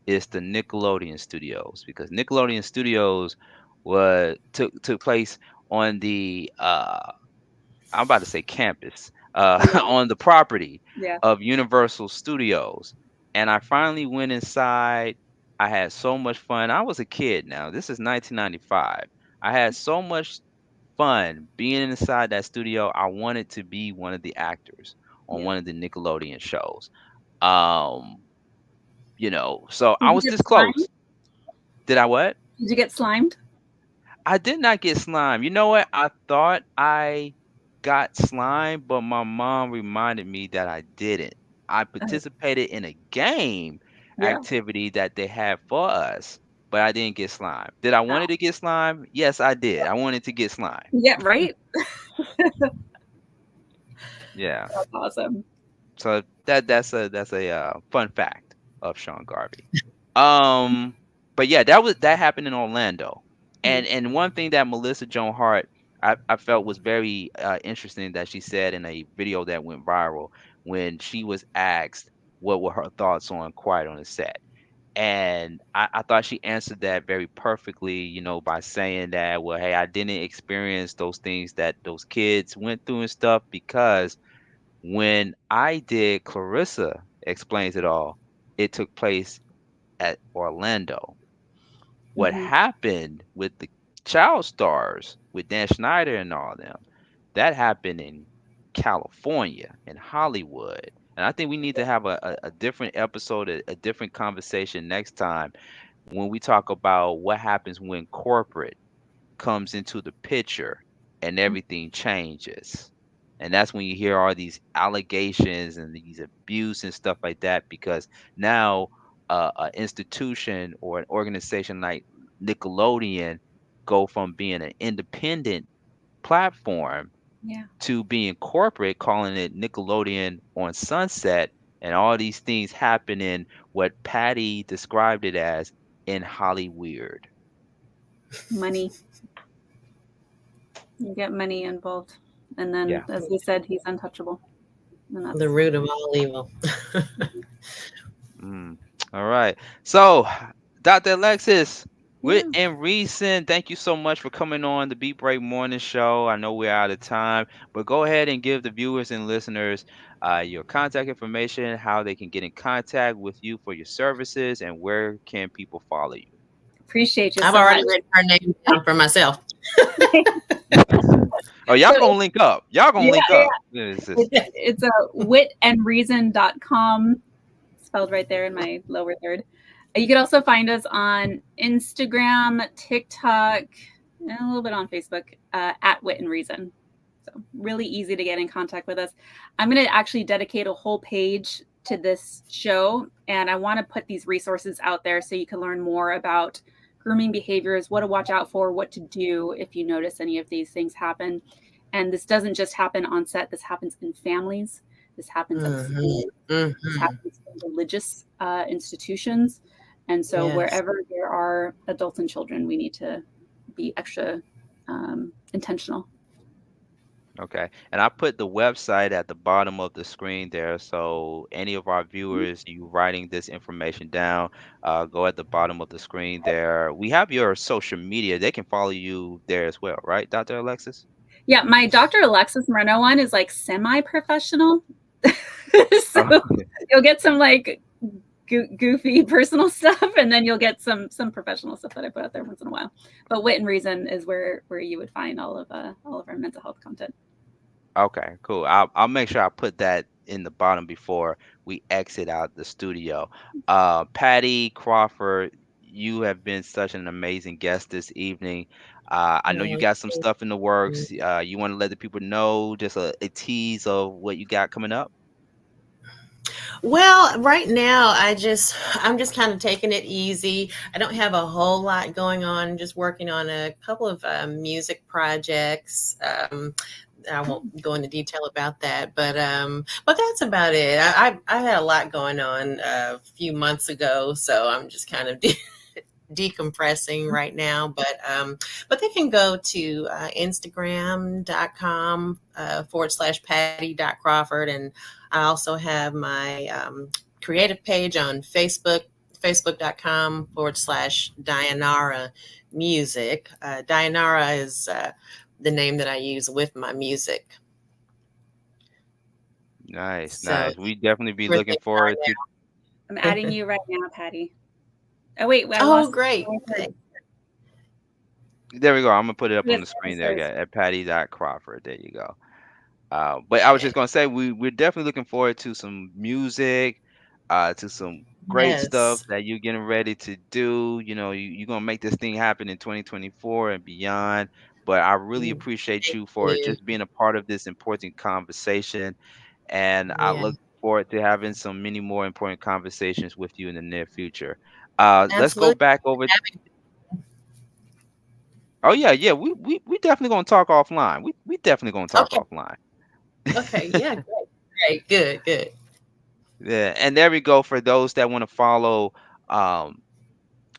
is the Nickelodeon Studios, because Nickelodeon Studios took place on the I'm about to say campus, on the property Yeah. of Universal Studios. And I finally went inside. I had so much fun. I was a kid now. This is 1995. I had so much fun being inside that studio. I wanted to be one of the actors on one of the Nickelodeon shows. So I Did you was get this close. slimed? Did I what? Did you get slimed? I did not get slime. You know what? I thought I got slime, but my mom reminded me that I didn't. I participated in a game Yeah. activity that they had for us, but I didn't get slime. Did I wanted to get slime? Yes, I did. I wanted to get slime. Yeah, right? Yeah. That's awesome. So that's a fun fact of Sean Garvey. But yeah, that happened in Orlando, and one thing that Melissa Joan Hart I felt was very interesting that she said in a video that went viral when she was asked what were her thoughts on Quiet on the Set. And I thought she answered that very perfectly, by saying that, well, hey, I didn't experience those things that those kids went through and stuff because when I did Clarissa Explains It All, it took place at Orlando. What happened with the child stars, with Dan Schneider and all them, that happened in California, in Hollywood. And I think we need to have a different episode, a different conversation next time when we talk about what happens when corporate comes into the picture and everything changes. And that's when you hear all these allegations and these abuse and stuff like that, because now an institution or an organization like Nickelodeon go from being an independent platform Yeah. to being corporate, calling it Nickelodeon on Sunset, and all these things happen in what Patty described it as in Hollyweird. Money. You get money involved. And then, Yeah. as we said, he's untouchable. And that's The root of all evil. All right. So, Dr. Alexis, within reason, thank you so much for coming on the Beat Break Morning Show. I know we're out of time, but go ahead and give the viewers and listeners your contact information, how they can get in contact with you for your services, and where can people follow you. Appreciate you. I've so already much. written her name down for myself. Oh, y'all gonna link up. Y'all gonna link up. It's a witandreason.com, spelled right there in my lower third. You can also find us on Instagram, TikTok, and a little bit on Facebook at Wit and Reason. So really easy to get in contact with us. I'm going to actually dedicate a whole page to this show, and I want to put these resources out there so you can learn more about grooming behaviors, what to watch out for, what to do if you notice any of these things happen. And this doesn't just happen on set. This happens in families. This happens at school. This happens in religious institutions. And so wherever there are adults and children, we need to be extra intentional. Okay. And I put the website at the bottom of the screen there. So any of our viewers, you writing this information down, go at the bottom of the screen there. We have your social media. They can follow you there as well, right, Dr. Alexis? Yeah, my Dr. Alexis Moreno one is like semi-professional. So you'll get some like goofy personal stuff, and then you'll get some professional stuff that I put out there once in a while. But Wit and Reason is where you would find all of our mental health content. Okay, cool. I'll make sure I put that in the bottom before we exit out the studio. Pattie Crawford, you have been such an amazing guest this evening. I know you got some stuff in the works. You want to let the people know just a tease of what you got coming up? Well, right now I'm just kind of taking it easy. I don't have a whole lot going on. Just working on a couple of music projects. I won't go into detail about that, but that's about it. I had a lot going on a few months ago, so I'm just kind of decompressing right now. But they can go to Instagram.com /Pattie.Crawford, and I also have my creative page on Facebook, Facebook.com /Dianara Music. Dianara is the name that I use with my music. Nice. We definitely be looking forward to. I'm adding you right now, Pattie. Oh wait! Great. There we go. I'm gonna put it up on the screen there at Pattie.Crawford. There you go. But I was just gonna say we're definitely looking forward to some music, to some great stuff that you're getting ready to do. You're gonna make this thing happen in 2024 and beyond. But I really appreciate you for just being a part of this important conversation, and I look forward to having many more important conversations with you in the near future. Let's go back over. Oh yeah. We definitely gonna talk offline. We definitely gonna talk offline. Okay. Yeah. Great. Good. Yeah, and there we go. For those that want to follow um,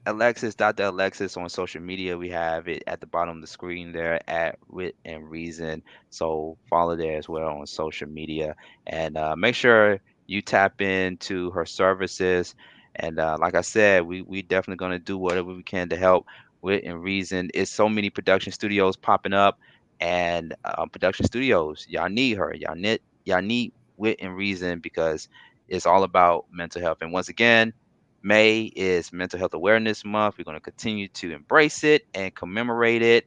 Alexis, Dr. Alexis on social media, we have it at the bottom of the screen there at Wit and Reason. So follow there as well on social media, and make sure you tap into her services. And like I said, we definitely going to do whatever we can to help Wit and Reason. It's so many production studios popping up, and production studios, y'all need her. Y'all need Wit and Reason because it's all about mental health. And once again, May is Mental Health Awareness Month. We're going to continue to embrace it and commemorate it.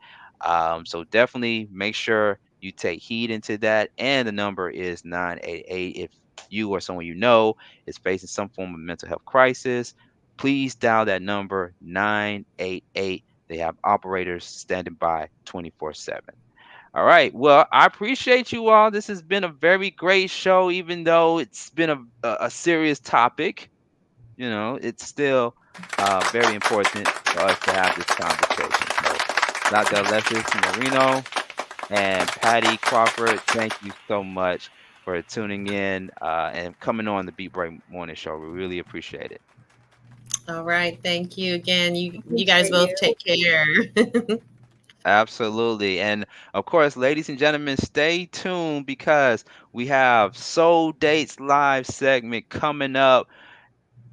So definitely make sure you take heed into that. And the number is 988. If you or someone you know is facing some form of mental health crisis, please dial that number 988. They have operators standing by 24/7. All right. Well, I appreciate you all. This has been a very great show, even though it's been a serious topic. It's still very important for us to have this conversation. So, Dr. Alexis Moreno and Pattie Crawford, thank you so much for tuning in and coming on the Beat Break Morning Show. We really appreciate it. All right. Thank you again. You guys both take care. Absolutely. And of course, ladies and gentlemen, stay tuned because we have Soul Dates Live segment coming up.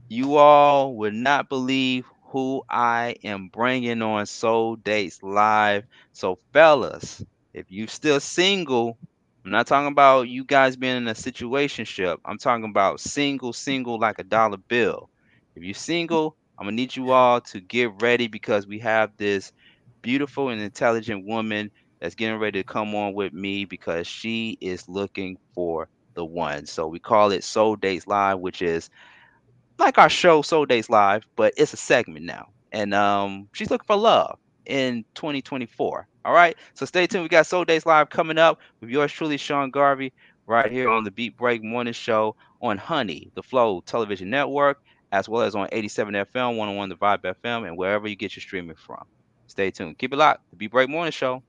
You all would not believe who I am bringing on Soul Dates Live. So, fellas, if you still single, I'm not talking about you guys being in a situationship. I'm talking about single like a dollar bill. If you're single, I'm gonna need you all to get ready because we have this beautiful and intelligent woman that's getting ready to come on with me because she is looking for the one. So we call it Soul Dates Live, which is like our show Soul Dates Live, but it's a segment now. And she's looking for love in 2024. All right. So stay tuned. We got Soul Dates Live coming up with yours truly, Sean Garvey, right here on the Beat Break Morning Show on Honey, the Flow Television Network, as well as on 87 FM, 101 The Vibe FM, and wherever you get your streaming from. Stay tuned. Keep it locked. The Beat Break Morning Show.